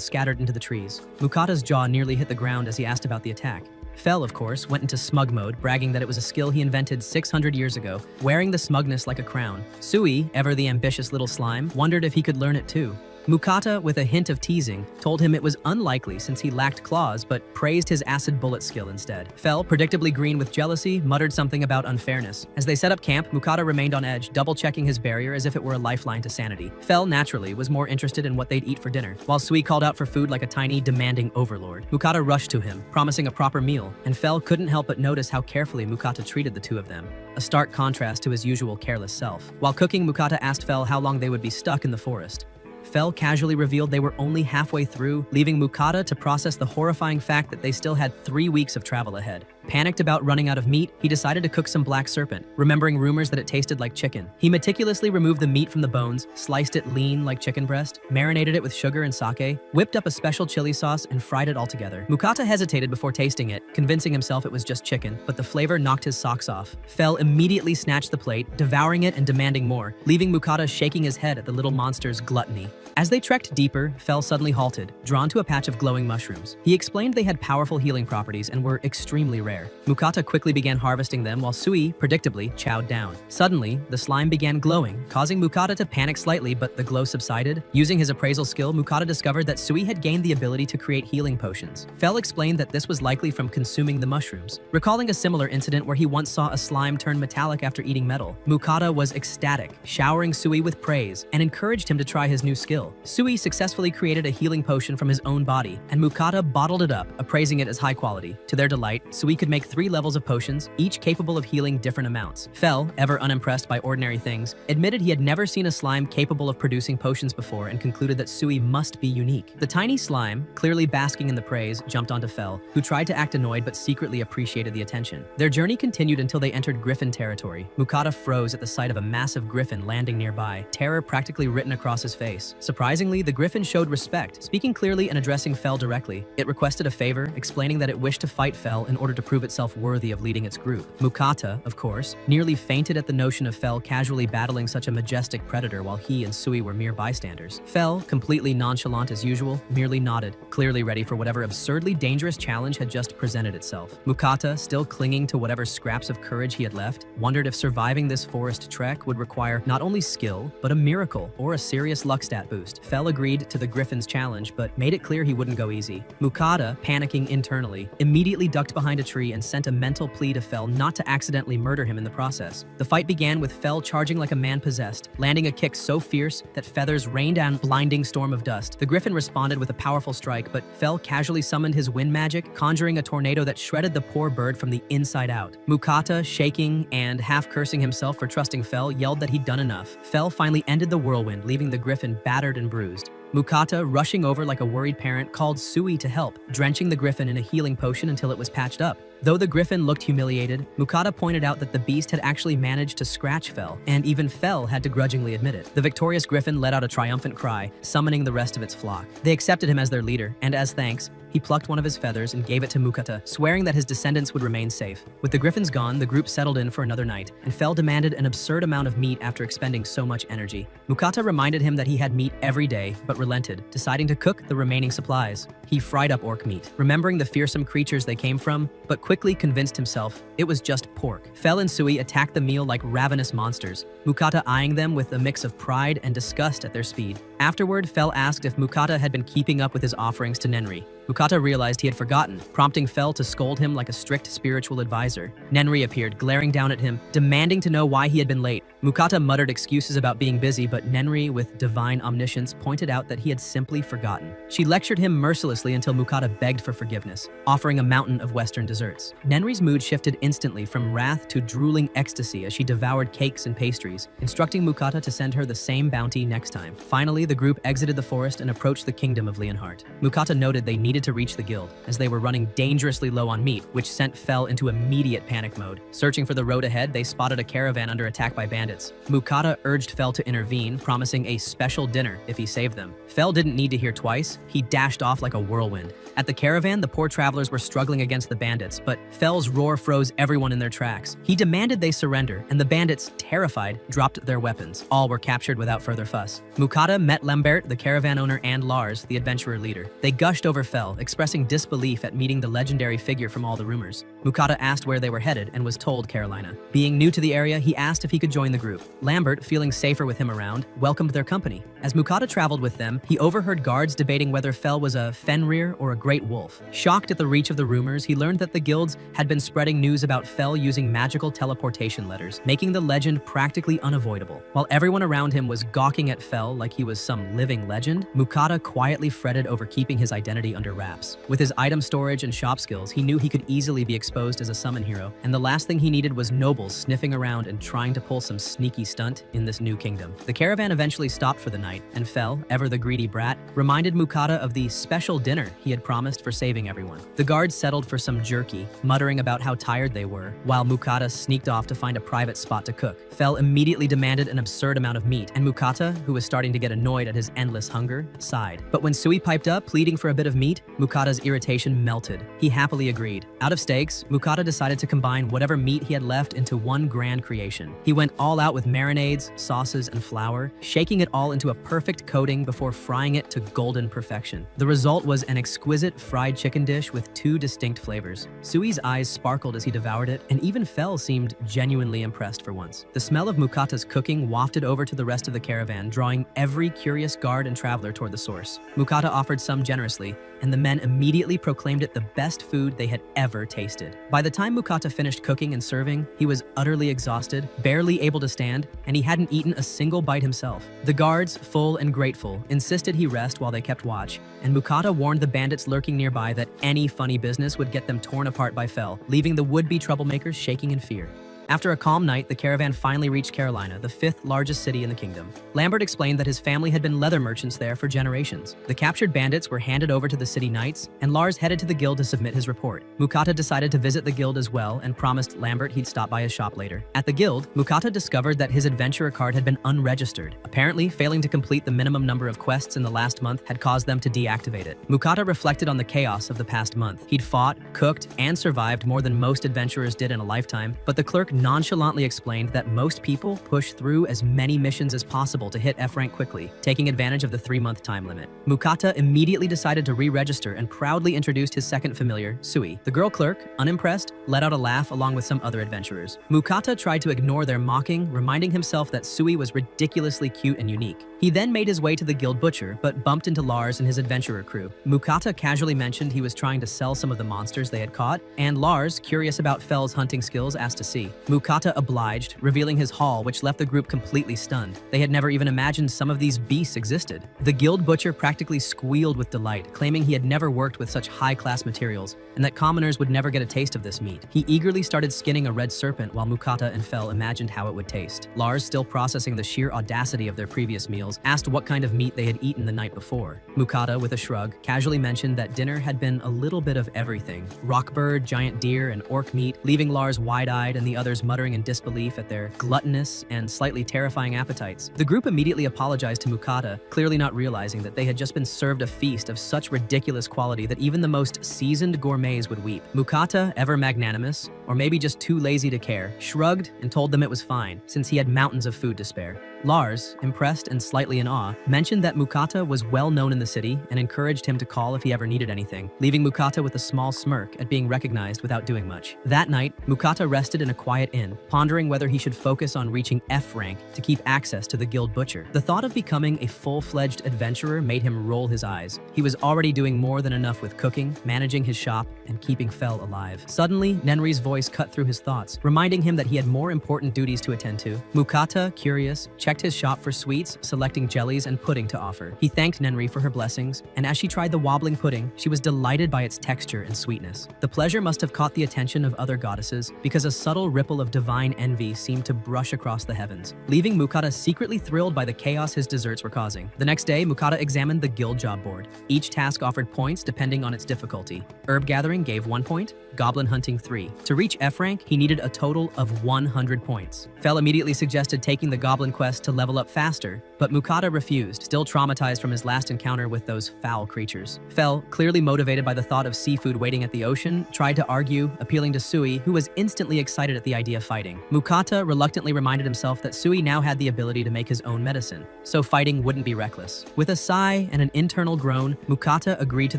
scattered into the trees. Mukata's jaw nearly hit the ground as he asked about the attack. Fel, of course, went into smug mode, bragging that it was a skill he invented 600 years ago, wearing the smugness like a crown. Sui, ever the ambitious little slime, wondered if he could learn it too. Mukata, with a hint of teasing, told him it was unlikely since he lacked claws, but praised his acid bullet skill instead. Fel, predictably green with jealousy, muttered something about unfairness. As they set up camp, Mukata remained on edge, double-checking his barrier as if it were a lifeline to sanity. Fel, naturally, was more interested in what they'd eat for dinner, while Sui called out for food like a tiny, demanding overlord. Mukata rushed to him, promising a proper meal, and Fel couldn't help but notice how carefully Mukata treated the two of them, a stark contrast to his usual careless self. While cooking, Mukata asked Fel how long they would be stuck in the forest. Fel casually revealed they were only halfway through, leaving Mukata to process the horrifying fact that they still had 3 weeks of travel ahead. Panicked about running out of meat, he decided to cook some black serpent, remembering rumors that it tasted like chicken. He meticulously removed the meat from the bones, sliced it lean like chicken breast, marinated it with sugar and sake, whipped up a special chili sauce, and fried it all together. Mukata hesitated before tasting it, convincing himself it was just chicken, but the flavor knocked his socks off. Fel immediately snatched the plate, devouring it and demanding more, leaving Mukata shaking his head at the little monster's gluttony. As they trekked deeper, Fel suddenly halted, drawn to a patch of glowing mushrooms. He explained they had powerful healing properties and were extremely rare. Mukata quickly began harvesting them while Sui, predictably, chowed down. Suddenly, the slime began glowing, causing Mukata to panic slightly, but the glow subsided. Using his appraisal skill, Mukata discovered that Sui had gained the ability to create healing potions. Fel explained that this was likely from consuming the mushrooms. Recalling a similar incident where he once saw a slime turn metallic after eating metal, Mukata was ecstatic, showering Sui with praise, and encouraged him to try his new skill. Sui successfully created a healing potion from his own body, and Mukata bottled it up, appraising it as high quality. To their delight, Sui could make 3 levels of potions, each capable of healing different amounts. Fel, ever unimpressed by ordinary things, admitted he had never seen a slime capable of producing potions before and concluded that Sui must be unique. The tiny slime, clearly basking in the praise, jumped onto Fel, who tried to act annoyed but secretly appreciated the attention. Their journey continued until they entered Griffin territory. Mukata froze at the sight of a massive griffin landing nearby, terror practically written across his face. Surprisingly, the griffin showed respect, speaking clearly and addressing Fel directly. It requested a favor, explaining that it wished to fight Fel in order to prove itself worthy of leading its group. Mukata, of course, nearly fainted at the notion of Fel casually battling such a majestic predator while he and Sui were mere bystanders. Fel, completely nonchalant as usual, merely nodded, clearly ready for whatever absurdly dangerous challenge had just presented itself. Mukata, still clinging to whatever scraps of courage he had left, wondered if surviving this forest trek would require not only skill, but a miracle or a serious luck stat boost. Fel agreed to the griffin's challenge, but made it clear he wouldn't go easy. Mukata, panicking internally, immediately ducked behind a tree and sent a mental plea to Fel not to accidentally murder him in the process. The fight began with Fel charging like a man possessed, landing a kick so fierce that feathers rained down a blinding storm of dust. The griffin responded with a powerful strike, but Fel casually summoned his wind magic, conjuring a tornado that shredded the poor bird from the inside out. Mukata, shaking and half cursing himself for trusting Fel, yelled that he'd done enough. Fel finally ended the whirlwind, leaving the griffin battered and bruised. Mukata, rushing over like a worried parent, called Sui to help, drenching the griffin in a healing potion until it was patched up. Though the griffin looked humiliated, Mukata pointed out that the beast had actually managed to scratch Fel, and even Fel had to grudgingly admit it. The victorious griffin let out a triumphant cry, summoning the rest of its flock. They accepted him as their leader, and as thanks, he plucked one of his feathers and gave it to Mukata, swearing that his descendants would remain safe. With the griffins gone, the group settled in for another night, and Fel demanded an absurd amount of meat after expending so much energy. Mukata reminded him that he had meat every day, but relented, deciding to cook the remaining supplies. He fried up orc meat, remembering the fearsome creatures they came from, but quickly convinced himself it was just pork. Fel and Sui attacked the meal like ravenous monsters, Mukata eyeing them with a mix of pride and disgust at their speed. Afterward, Fel asked if Mukata had been keeping up with his offerings to Nenri. Mukata realized he had forgotten, prompting Fel to scold him like a strict spiritual advisor. Nenri appeared, glaring down at him, demanding to know why he had been late. Mukata muttered excuses about being busy, but Nenri, with divine omniscience, pointed out that he had simply forgotten. She lectured him mercilessly until Mukata begged for forgiveness, offering a mountain of Western desserts. Nenri's mood shifted instantly from wrath to drooling ecstasy as she devoured cakes and pastries, instructing Mukata to send her the same bounty next time. Finally, the group exited the forest and approached the kingdom of Leonhardt. Mukata noted they needed needed to reach the guild, as they were running dangerously low on meat, which sent Fel into immediate panic mode. Searching for the road ahead, they spotted a caravan under attack by bandits. Mukata urged Fel to intervene, promising a special dinner if he saved them. Fel didn't need to hear twice. He dashed off like a whirlwind. At the caravan, the poor travelers were struggling against the bandits, but Fel's roar froze everyone in their tracks. He demanded they surrender, and the bandits, terrified, dropped their weapons. All were captured without further fuss. Mukata met Lambert, the caravan owner, and Lars, the adventurer leader. They gushed over Fel, expressing disbelief at meeting the legendary figure from all the rumors. Mukata asked where they were headed and was told Carolina. Being new to the area, he asked if he could join the group. Lambert, feeling safer with him around, welcomed their company. As Mukata traveled with them, he overheard guards debating whether Fel was a Fenrir or a great wolf. Shocked at the reach of the rumors, he learned that the guilds had been spreading news about Fel using magical teleportation letters, making the legend practically unavoidable. While everyone around him was gawking at Fel like he was some living legend, Mukata quietly fretted over keeping his identity under wraps. With his item storage and shop skills, he knew he could easily be exposed as a summon hero, and the last thing he needed was nobles sniffing around and trying to pull some sneaky stunt in this new kingdom. The caravan eventually stopped for the night, and Fel, ever the greedy brat, reminded Mukata of the special dinner he had promised for saving everyone. The guards settled for some jerky, muttering about how tired they were, while Mukata sneaked off to find a private spot to cook. Fel immediately demanded an absurd amount of meat, and Mukata, who was starting to get annoyed at his endless hunger, sighed. But when Sui piped up, pleading for a bit of meat, Mukata's irritation melted. He happily agreed. Out of steaks, Mukata decided to combine whatever meat he had left into one grand creation. He went all out with marinades, sauces, and flour, shaking it all into a perfect coating before frying it to golden perfection. The result was an exquisite fried chicken dish with two distinct flavors. Sui's eyes sparkled as he devoured it, and even Fel seemed genuinely impressed for once. The smell of Mukata's cooking wafted over to the rest of the caravan, drawing every curious guard and traveler toward the source. Mukata offered some generously, and the men immediately proclaimed it the best food they had ever tasted. By the time Mukata finished cooking and serving, he was utterly exhausted, barely able to stand, and he hadn't eaten a single bite himself. The guards, full and grateful, insisted he rest while they kept watch, and Mukata warned the bandits lurking nearby that any funny business would get them torn apart by Fel, leaving the would-be troublemakers shaking in fear. After a calm night, the caravan finally reached Carolina, the 5th largest city in the kingdom. Lambert explained that his family had been leather merchants there for generations. The captured bandits were handed over to the city knights, and Lars headed to the guild to submit his report. Mukata decided to visit the guild as well and promised Lambert he'd stop by his shop later. At the guild, Mukata discovered that his adventurer card had been unregistered. Apparently, failing to complete the minimum number of quests in the last month had caused them to deactivate it. Mukata reflected on the chaos of the past month. He'd fought, cooked, and survived more than most adventurers did in a lifetime, but the clerk nonchalantly explained that most people push through as many missions as possible to hit F rank quickly, taking advantage of the 3-month time limit. Mukata immediately decided to re-register and proudly introduced his second familiar, Sui. The girl clerk, unimpressed, let out a laugh along with some other adventurers. Mukata tried to ignore their mocking, reminding himself that Sui was ridiculously cute and unique. He then made his way to the guild butcher, but bumped into Lars and his adventurer crew. Mukata casually mentioned he was trying to sell some of the monsters they had caught, and Lars, curious about Fel's hunting skills, asked to see. Mukata obliged, revealing his haul, which left the group completely stunned. They had never even imagined some of these beasts existed. The guild butcher practically squealed with delight, claiming he had never worked with such high-class materials, and that commoners would never get a taste of this meat. He eagerly started skinning a red serpent while Mukata and Fel imagined how it would taste. Lars, still processing the sheer audacity of their previous meals, asked what kind of meat they had eaten the night before. Mukata, with a shrug, casually mentioned that dinner had been a little bit of everything. Rockbird, giant deer, and orc meat, leaving Lars wide-eyed and the others muttering in disbelief at their gluttonous and slightly terrifying appetites. The group immediately apologized to Mukata, clearly not realizing that they had just been served a feast of such ridiculous quality that even the most seasoned gourmets would weep. Mukata, ever magnanimous, or maybe just too lazy to care, shrugged and told them it was fine, since he had mountains of food to spare. Lars, impressed and slightly in awe, mentioned that Mukata was well known in the city and encouraged him to call if he ever needed anything, leaving Mukata with a small smirk at being recognized without doing much. That night, Mukata rested in a quiet inn, pondering whether he should focus on reaching F rank to keep access to the guild butcher. The thought of becoming a full-fledged adventurer made him roll his eyes. He was already doing more than enough with cooking, managing his shop, and keeping Fel alive. Suddenly, Nenri's voice cut through his thoughts, reminding him that he had more important duties to attend to. Mukata, curious, checked checked his shop for sweets, selecting jellies and pudding to offer. He thanked Nenri for her blessings, and as she tried the wobbling pudding, she was delighted by its texture and sweetness. The pleasure must have caught the attention of other goddesses, because a subtle ripple of divine envy seemed to brush across the heavens, leaving Mukata secretly thrilled by the chaos his desserts were causing. The next day, Mukata examined the guild job board. Each task offered points depending on its difficulty. Herb gathering gave 1 point, goblin hunting 3. To reach F rank, he needed a total of 100 points. Fel immediately suggested taking the goblin quest to level up faster, but Mukata refused, still traumatized from his last encounter with those foul creatures. Fel, clearly motivated by the thought of seafood waiting at the ocean, tried to argue, appealing to Sui, who was instantly excited at the idea of fighting. Mukata reluctantly reminded himself that Sui now had the ability to make his own medicine, so fighting wouldn't be reckless. With a sigh and an internal groan, Mukata agreed to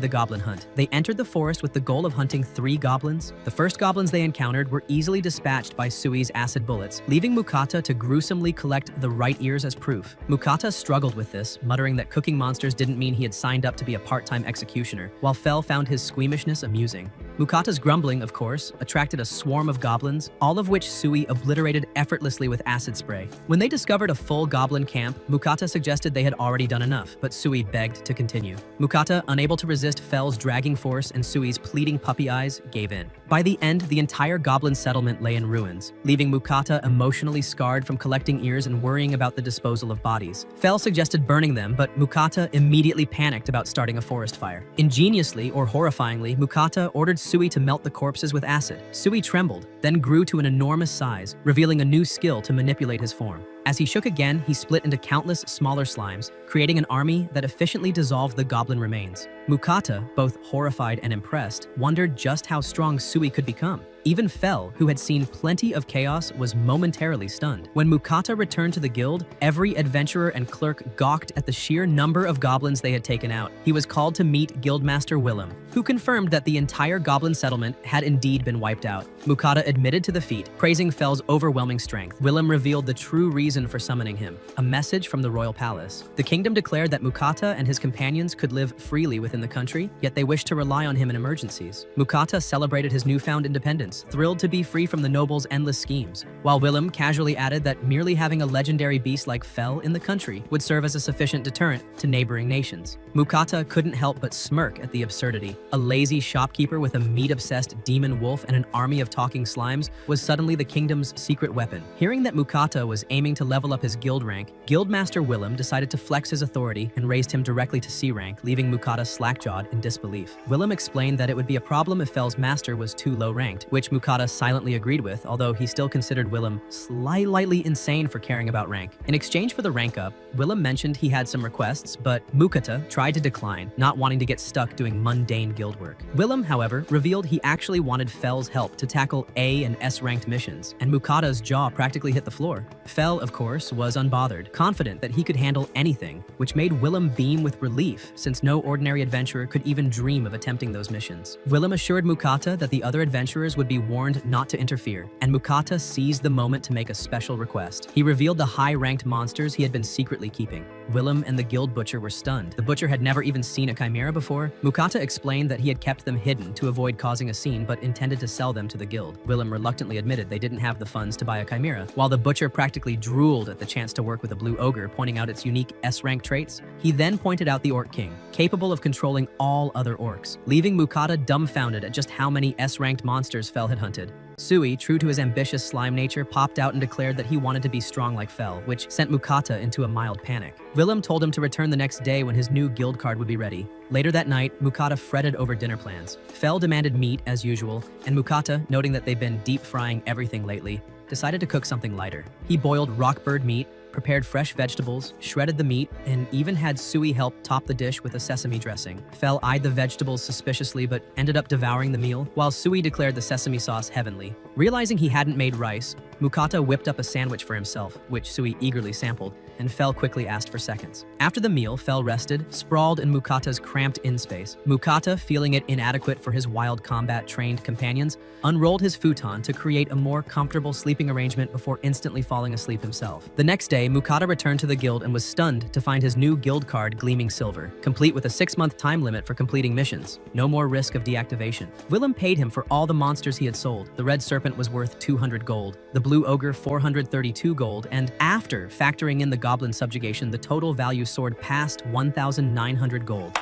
the goblin hunt. They entered the forest with the goal of hunting 3 goblins. The first goblins they encountered were easily dispatched by Sui's acid bullets, leaving Mukata to gruesomely collect the right ears as proof. Mukata struggled with this, muttering that cooking monsters didn't mean he had signed up to be a part-time executioner, while Fel found his squeamishness amusing. Mukata's grumbling, of course, attracted a swarm of goblins, all of which Sui obliterated effortlessly with acid spray. When they discovered a full goblin camp, Mukata suggested they had already done enough, but Sui begged to continue. Mukata, unable to resist Fel's dragging force and Sui's pleading puppy eyes, gave in. By the end, the entire goblin settlement lay in ruins, leaving Mukata emotionally scarred from collecting ears and worrying about the disposal of bodies. Fel suggested burning them, but Mukata immediately panicked about starting a forest fire. Ingeniously, or horrifyingly, Mukata ordered Sui to melt the corpses with acid. Sui trembled, then grew to an enormous size, revealing a new skill to manipulate his form. As he shook again, he split into countless smaller slimes, creating an army that efficiently dissolved the goblin remains. Mukata, both horrified and impressed, wondered just how strong Sui could become. Even Fel, who had seen plenty of chaos, was momentarily stunned. When Mukata returned to the guild, every adventurer and clerk gawked at the sheer number of goblins they had taken out. He was called to meet Guildmaster Willem, who confirmed that the entire goblin settlement had indeed been wiped out. Mukata admitted to the feat, praising Fel's overwhelming strength. Willem revealed the true reason for summoning him, a message from the royal palace. The kingdom declared that Mukata and his companions could live freely within the country, yet they wished to rely on him in emergencies. Mukata celebrated his newfound independence, thrilled to be free from the nobles' endless schemes, while Willem casually added that merely having a legendary beast like Fel in the country would serve as a sufficient deterrent to neighboring nations. Mukata couldn't help but smirk at the absurdity. A lazy shopkeeper with a meat-obsessed demon wolf and an army of talking slimes was suddenly the kingdom's secret weapon. Hearing that Mukata was aiming to level up his guild rank, Guildmaster Willem decided to flex his authority and raised him directly to C rank, leaving Mukata slack-jawed in disbelief. Willem explained that it would be a problem if Fel's master was too low-ranked, which Mukata silently agreed with, although he still considered Willem slightly insane for caring about rank. In exchange for the rank up, Willem mentioned he had some requests, but Mukata tried to decline, not wanting to get stuck doing mundane guild work. Willem, however, revealed he actually wanted Fel's help to tackle A and S-ranked missions, and Mukata's jaw practically hit the floor. Fel, of course, was unbothered, confident that he could handle anything, which made Willem beam with relief, since no ordinary adventurer could even dream of attempting those missions. Willem assured Mukata that the other adventurers would be warned not to interfere, and Mukata seized the moment to make a special request. He revealed the high-ranked monsters he had been secretly keeping. Willem and the guild butcher were stunned. The butcher had never even seen a chimera before. Mukata explained that he had kept them hidden to avoid causing a scene, but intended to sell them to the guild. Willem reluctantly admitted they didn't have the funds to buy a chimera, while the butcher practically drooled at the chance to work with a blue ogre, pointing out its unique S-rank traits. He then pointed out the Orc King, capable of controlling all other orcs, leaving Mukata dumbfounded at just how many S-ranked monsters Fel had hunted. Sui, true to his ambitious slime nature, popped out and declared that he wanted to be strong like Fel, which sent Mukata into a mild panic. Willem told him to return the next day when his new guild card would be ready. Later that night, Mukata fretted over dinner plans. Fel demanded meat as usual, and Mukata, noting that they've been deep frying everything lately, decided to cook something lighter. He boiled rockbird meat, prepared fresh vegetables, shredded the meat, and even had Sui help top the dish with a sesame dressing. Fel eyed the vegetables suspiciously but ended up devouring the meal, while Sui declared the sesame sauce heavenly. Realizing he hadn't made rice, Mukata whipped up a sandwich for himself, which Sui eagerly sampled, and Fel quickly asked for seconds. After the meal, Fel rested, sprawled in Mukata's cramped inn space. Mukata, feeling it inadequate for his wild combat-trained companions, unrolled his futon to create a more comfortable sleeping arrangement before instantly falling asleep himself. The next day, Mukata returned to the guild and was stunned to find his new guild card gleaming silver, complete with a 6-month time limit for completing missions. No more risk of deactivation. Willem paid him for all the monsters he had sold. The red serpent was worth 200 gold, the blue ogre 432 gold, and after factoring in the goblin subjugation, the total value soared past 1,900 gold.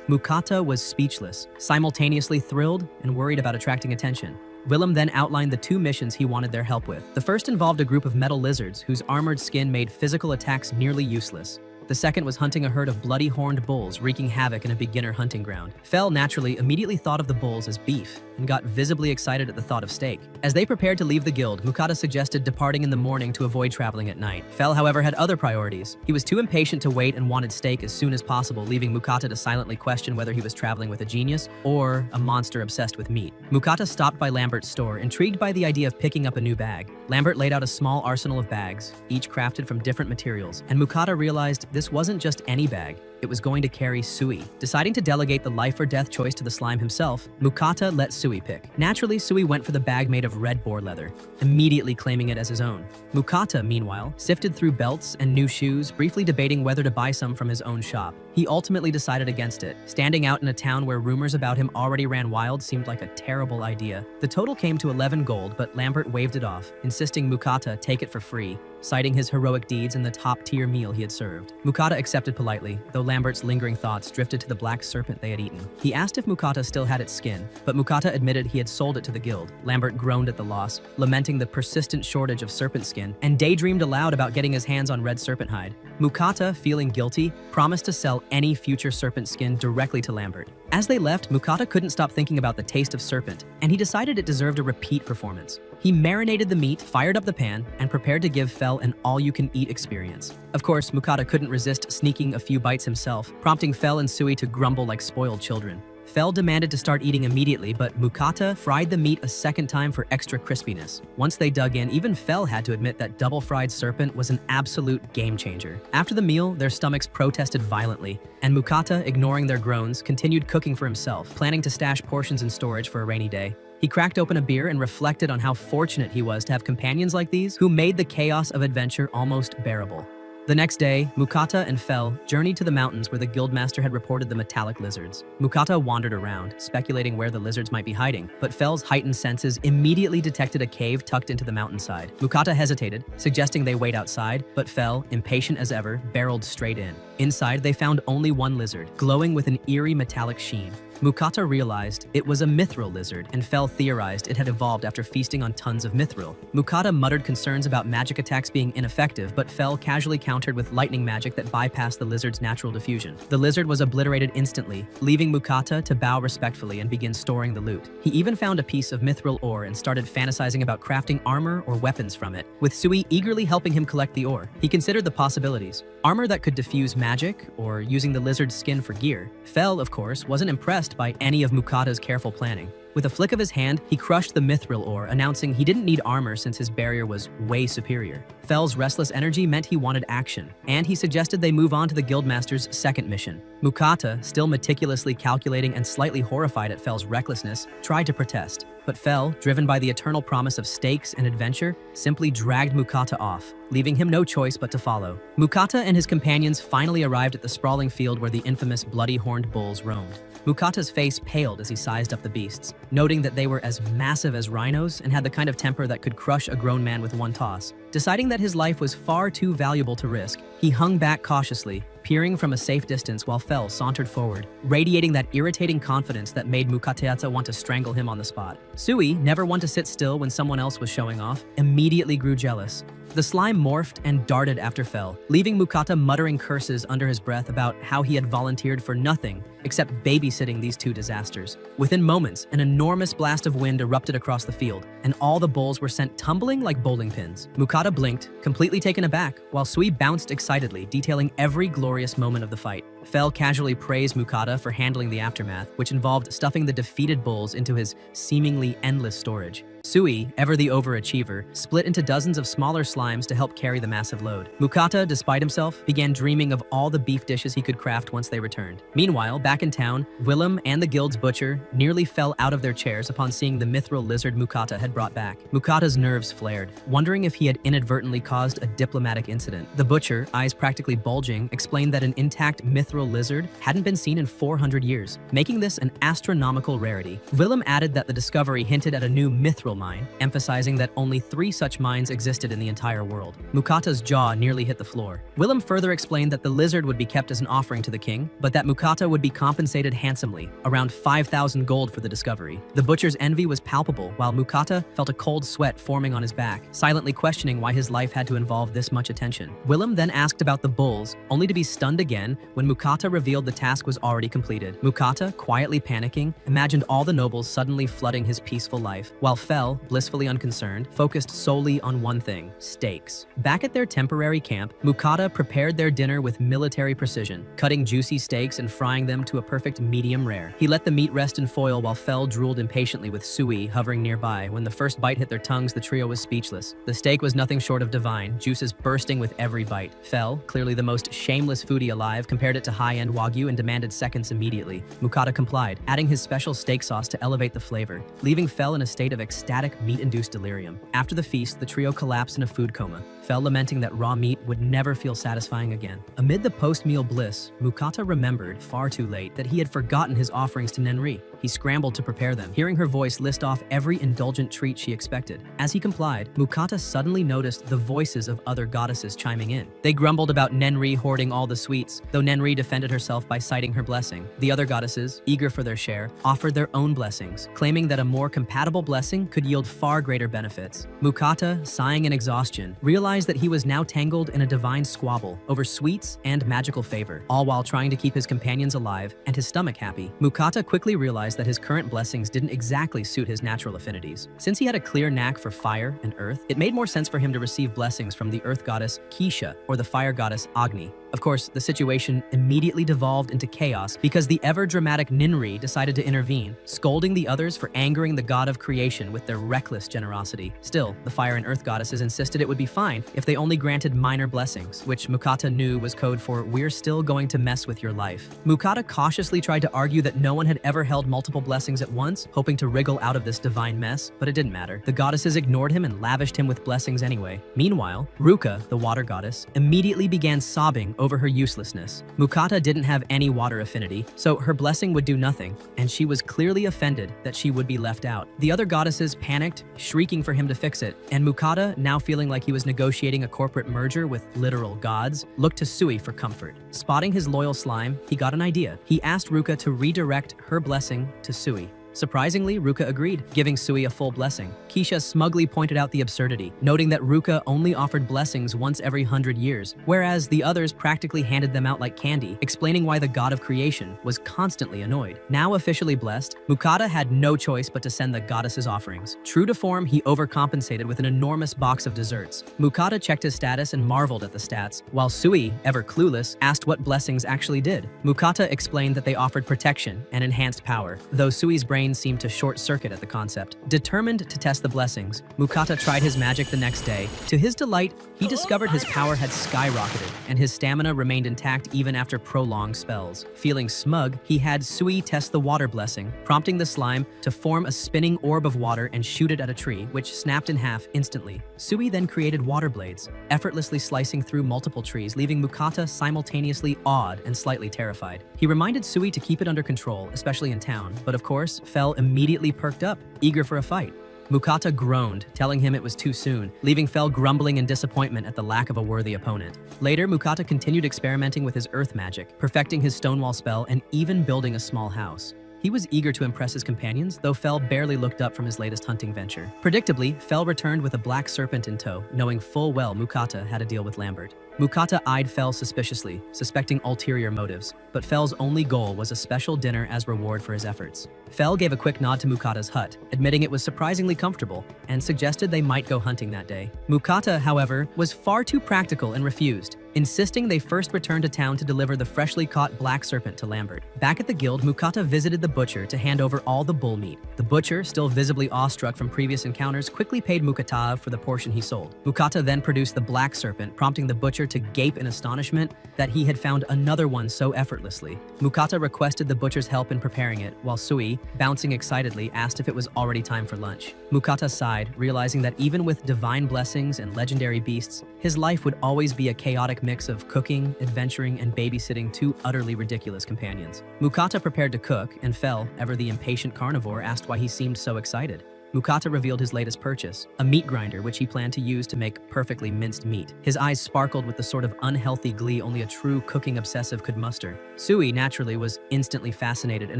Mukata was speechless, simultaneously thrilled and worried about attracting attention. Willem then outlined the 2 missions he wanted their help with. The first involved a group of metal lizards whose armored skin made physical attacks nearly useless. The second was hunting a herd of bloody horned bulls wreaking havoc in a beginner hunting ground. Fel naturally immediately thought of the bulls as beef and got visibly excited at the thought of steak. As they prepared to leave the guild, Mukata suggested departing in the morning to avoid traveling at night. Fel, however, had other priorities. He was too impatient to wait and wanted steak as soon as possible, leaving Mukata to silently question whether he was traveling with a genius or a monster obsessed with meat. Mukata stopped by Lambert's store, intrigued by the idea of picking up a new bag. Lambert laid out a small arsenal of bags, each crafted from different materials, and Mukata realized this wasn't just any bag. It was going to carry Sui. Deciding to delegate the life or death choice to the slime himself, Mukata let Sui pick. Naturally, Sui went for the bag made of red boar leather, immediately claiming it as his own. Mukata, meanwhile, sifted through belts and new shoes, briefly debating whether to buy some from his own shop. He ultimately decided against it. Standing out in a town where rumors about him already ran wild seemed like a terrible idea. The total came to 11 gold, but Lambert waved it off, insisting Mukata take it for free, citing his heroic deeds and the top-tier meal he had served. Mukata accepted politely, though Lambert's lingering thoughts drifted to the black serpent they had eaten. He asked if Mukata still had its skin, but Mukata admitted he had sold it to the guild. Lambert groaned at the loss, lamenting the persistent shortage of serpent skin, and daydreamed aloud about getting his hands on red serpent hide. Mukata, feeling guilty, promised to sell any future serpent skin directly to Lambert. As they left, Mukata couldn't stop thinking about the taste of serpent, and he decided it deserved a repeat performance. He marinated the meat, fired up the pan, and prepared to give Fel an all-you-can-eat experience. Of course, Mukata couldn't resist sneaking a few bites himself, prompting Fel and Sui to grumble like spoiled children. Fel demanded to start eating immediately, but Mukata fried the meat a second time for extra crispiness. Once they dug in, even Fel had to admit that double-fried serpent was an absolute game-changer. After the meal, their stomachs protested violently, and Mukata, ignoring their groans, continued cooking for himself, planning to stash portions in storage for a rainy day. He cracked open a beer and reflected on how fortunate he was to have companions like these who made the chaos of adventure almost bearable. The next day, Mukata and Fel journeyed to the mountains where the guildmaster had reported the metallic lizards. Mukata wandered around, speculating where the lizards might be hiding, but Fel's heightened senses immediately detected a cave tucked into the mountainside. Mukata hesitated, suggesting they wait outside, but Fel, impatient as ever, barreled straight in. Inside, they found only one lizard, glowing with an eerie metallic sheen. Mukata realized it was a Mithril lizard, and Fel theorized it had evolved after feasting on tons of Mithril. Mukata muttered concerns about magic attacks being ineffective, but Fel casually countered with lightning magic that bypassed the lizard's natural diffusion. The lizard was obliterated instantly, leaving Mukata to bow respectfully and begin storing the loot. He even found a piece of Mithril ore and started fantasizing about crafting armor or weapons from it, with Sui eagerly helping him collect the ore. He considered the possibilities. Armor that could diffuse magic, or using the lizard's skin for gear. Fel, of course, wasn't impressed by any of Mukata's careful planning. With a flick of his hand, he crushed the Mithril ore, announcing he didn't need armor since his barrier was way superior. Fel's restless energy meant he wanted action, and he suggested they move on to the guildmaster's second mission. Mukata, still meticulously calculating and slightly horrified at Fel's recklessness, tried to protest. But Fel, driven by the eternal promise of stakes and adventure, simply dragged Mukata off, leaving him no choice but to follow. Mukata and his companions finally arrived at the sprawling field where the infamous bloody horned bulls roamed. Mukata's face paled as he sized up the beasts, noting that they were as massive as rhinos and had the kind of temper that could crush a grown man with one toss. Deciding that his life was far too valuable to risk, he hung back cautiously, peering from a safe distance while Fel sauntered forward, radiating that irritating confidence that made Mukata want to strangle him on the spot. Sui, never one to sit still when someone else was showing off, immediately grew jealous. The slime morphed and darted after Fel, leaving Mukata muttering curses under his breath about how he had volunteered for nothing except babysitting these two disasters. Within moments, an enormous blast of wind erupted across the field, and all the bulls were sent tumbling like bowling pins. Mukata blinked, completely taken aback, while Sui bounced excitedly, detailing every glorious moment of the fight. Fel casually praised Mukata for handling the aftermath, which involved stuffing the defeated bulls into his seemingly endless storage. Sui, ever the overachiever, split into dozens of smaller slimes to help carry the massive load. Mukata, despite himself, began dreaming of all the beef dishes he could craft once they returned. Meanwhile, back in town, Willem and the guild's butcher nearly fell out of their chairs upon seeing the Mithril lizard Mukata had brought back. Mukata's nerves flared, wondering if he had inadvertently caused a diplomatic incident. The butcher, eyes practically bulging, explained that an intact Mithril lizard hadn't been seen in 400 years, making this an astronomical rarity. Willem added that the discovery hinted at a new Mithril mine, emphasizing that only 3 such mines existed in the entire world. Mukata's jaw nearly hit the floor. Willem further explained that the lizard would be kept as an offering to the king, but that Mukata would be compensated handsomely, around 5,000 gold for the discovery. The butcher's envy was palpable, while Mukata felt a cold sweat forming on his back, silently questioning why his life had to involve this much attention. Willem then asked about the bulls, only to be stunned again when Mukata revealed the task was already completed. Mukata, quietly panicking, imagined all the nobles suddenly flooding his peaceful life, while Fel, blissfully unconcerned, focused solely on one thing: steaks. Back at their temporary camp, Mukata prepared their dinner with military precision, cutting juicy steaks and frying them to a perfect medium rare. He let the meat rest in foil while Fel drooled impatiently with Sui hovering nearby. When the first bite hit their tongues, the trio was speechless. The steak was nothing short of divine, juices bursting with every bite. Fel, clearly the most shameless foodie alive, compared it to high-end Wagyu and demanded seconds immediately. Mukata complied, adding his special steak sauce to elevate the flavor, leaving Fel in a state of ecstatic meat-induced delirium. After the feast, the trio collapsed in a food coma, Fel lamenting that raw meat would never feel satisfying again. Amid the post-meal bliss, Mukata remembered, far too late, that he had forgotten his offerings to Nenri. He scrambled to prepare them, hearing her voice list off every indulgent treat she expected. As he complied, Mukata suddenly noticed the voices of other goddesses chiming in. They grumbled about Nenri hoarding all the sweets, though Nenri defended herself by citing her blessing. The other goddesses, eager for their share, offered their own blessings, claiming that a more compatible blessing could yield far greater benefits. Mukata, sighing in exhaustion, realized that he was now tangled in a divine squabble over sweets and magical favor, all while trying to keep his companions alive and his stomach happy. Mukata quickly realized that his current blessings didn't exactly suit his natural affinities. Since he had a clear knack for fire and earth, it made more sense for him to receive blessings from the earth goddess Kisha or the fire goddess Agni. Of course, the situation immediately devolved into chaos because the ever-dramatic Ninri decided to intervene, scolding the others for angering the god of creation with their reckless generosity. Still, the fire and earth goddesses insisted it would be fine if they only granted minor blessings, which Mukata knew was code for "we're still going to mess with your life." Mukata cautiously tried to argue that no one had ever held multiple blessings at once, hoping to wriggle out of this divine mess, but it didn't matter. The goddesses ignored him and lavished him with blessings anyway. Meanwhile, Ruka, the water goddess, immediately began sobbing over her uselessness. Mukata didn't have any water affinity, so her blessing would do nothing, and she was clearly offended that she would be left out. The other goddesses panicked, shrieking for him to fix it, and Mukata, now feeling like he was negotiating a corporate merger with literal gods, looked to Sui for comfort. Spotting his loyal slime, he got an idea. He asked Ruka to redirect her blessing to Sui. Surprisingly, Ruka agreed, giving Sui a full blessing. Kisha smugly pointed out the absurdity, noting that Ruka only offered blessings once every 100 years, whereas the others practically handed them out like candy, explaining why the god of creation was constantly annoyed. Now officially blessed, Mukata had no choice but to send the goddesses offerings. True to form, he overcompensated with an enormous box of desserts. Mukata checked his status and marveled at the stats, while Sui, ever clueless, asked what blessings actually did. Mukata explained that they offered protection and enhanced power, though Sui's brain seemed to short-circuit at the concept. Determined to test the blessings, Mukata tried his magic the next day. To his delight, he discovered his power had skyrocketed, and his stamina remained intact even after prolonged spells. Feeling smug, he had Sui test the water blessing, prompting the slime to form a spinning orb of water and shoot it at a tree, which snapped in half instantly. Sui then created water blades, effortlessly slicing through multiple trees, leaving Mukata simultaneously awed and slightly terrified. He reminded Sui to keep it under control, especially in town, but of course, Fel immediately perked up, eager for a fight. Mukata groaned, telling him it was too soon, leaving Fel grumbling in disappointment at the lack of a worthy opponent. Later, Mukata continued experimenting with his earth magic, perfecting his stonewall spell and even building a small house. He was eager to impress his companions, though Fel barely looked up from his latest hunting venture. Predictably, Fel returned with a black serpent in tow, knowing full well Mukata had a deal with Lambert. Mukata eyed Fel suspiciously, suspecting ulterior motives, but Fel's only goal was a special dinner as reward for his efforts. Fel gave a quick nod to Mukata's hut, admitting it was surprisingly comfortable, and suggested they might go hunting that day. Mukata, however, was far too practical and refused. insisting they first return to town to deliver the freshly caught black serpent to Lambert. Back at the guild, Mukata visited the butcher to hand over all the bull meat. The butcher, still visibly awestruck from previous encounters, quickly paid Mukata for the portion he sold. Mukata then produced the black serpent, prompting the butcher to gape in astonishment that he had found another one so effortlessly. Mukata requested the butcher's help in preparing it, while Sui, bouncing excitedly, asked if it was already time for lunch. Mukata sighed, realizing that even with divine blessings and legendary beasts, his life would always be a chaotic mix of cooking, adventuring, and babysitting two utterly ridiculous companions. Mukata prepared to cook, and Fel, ever the impatient carnivore, asked why he seemed so excited. Mukata revealed his latest purchase, a meat grinder which he planned to use to make perfectly minced meat. His eyes sparkled with the sort of unhealthy glee only a true cooking obsessive could muster. Sui, naturally, was instantly fascinated and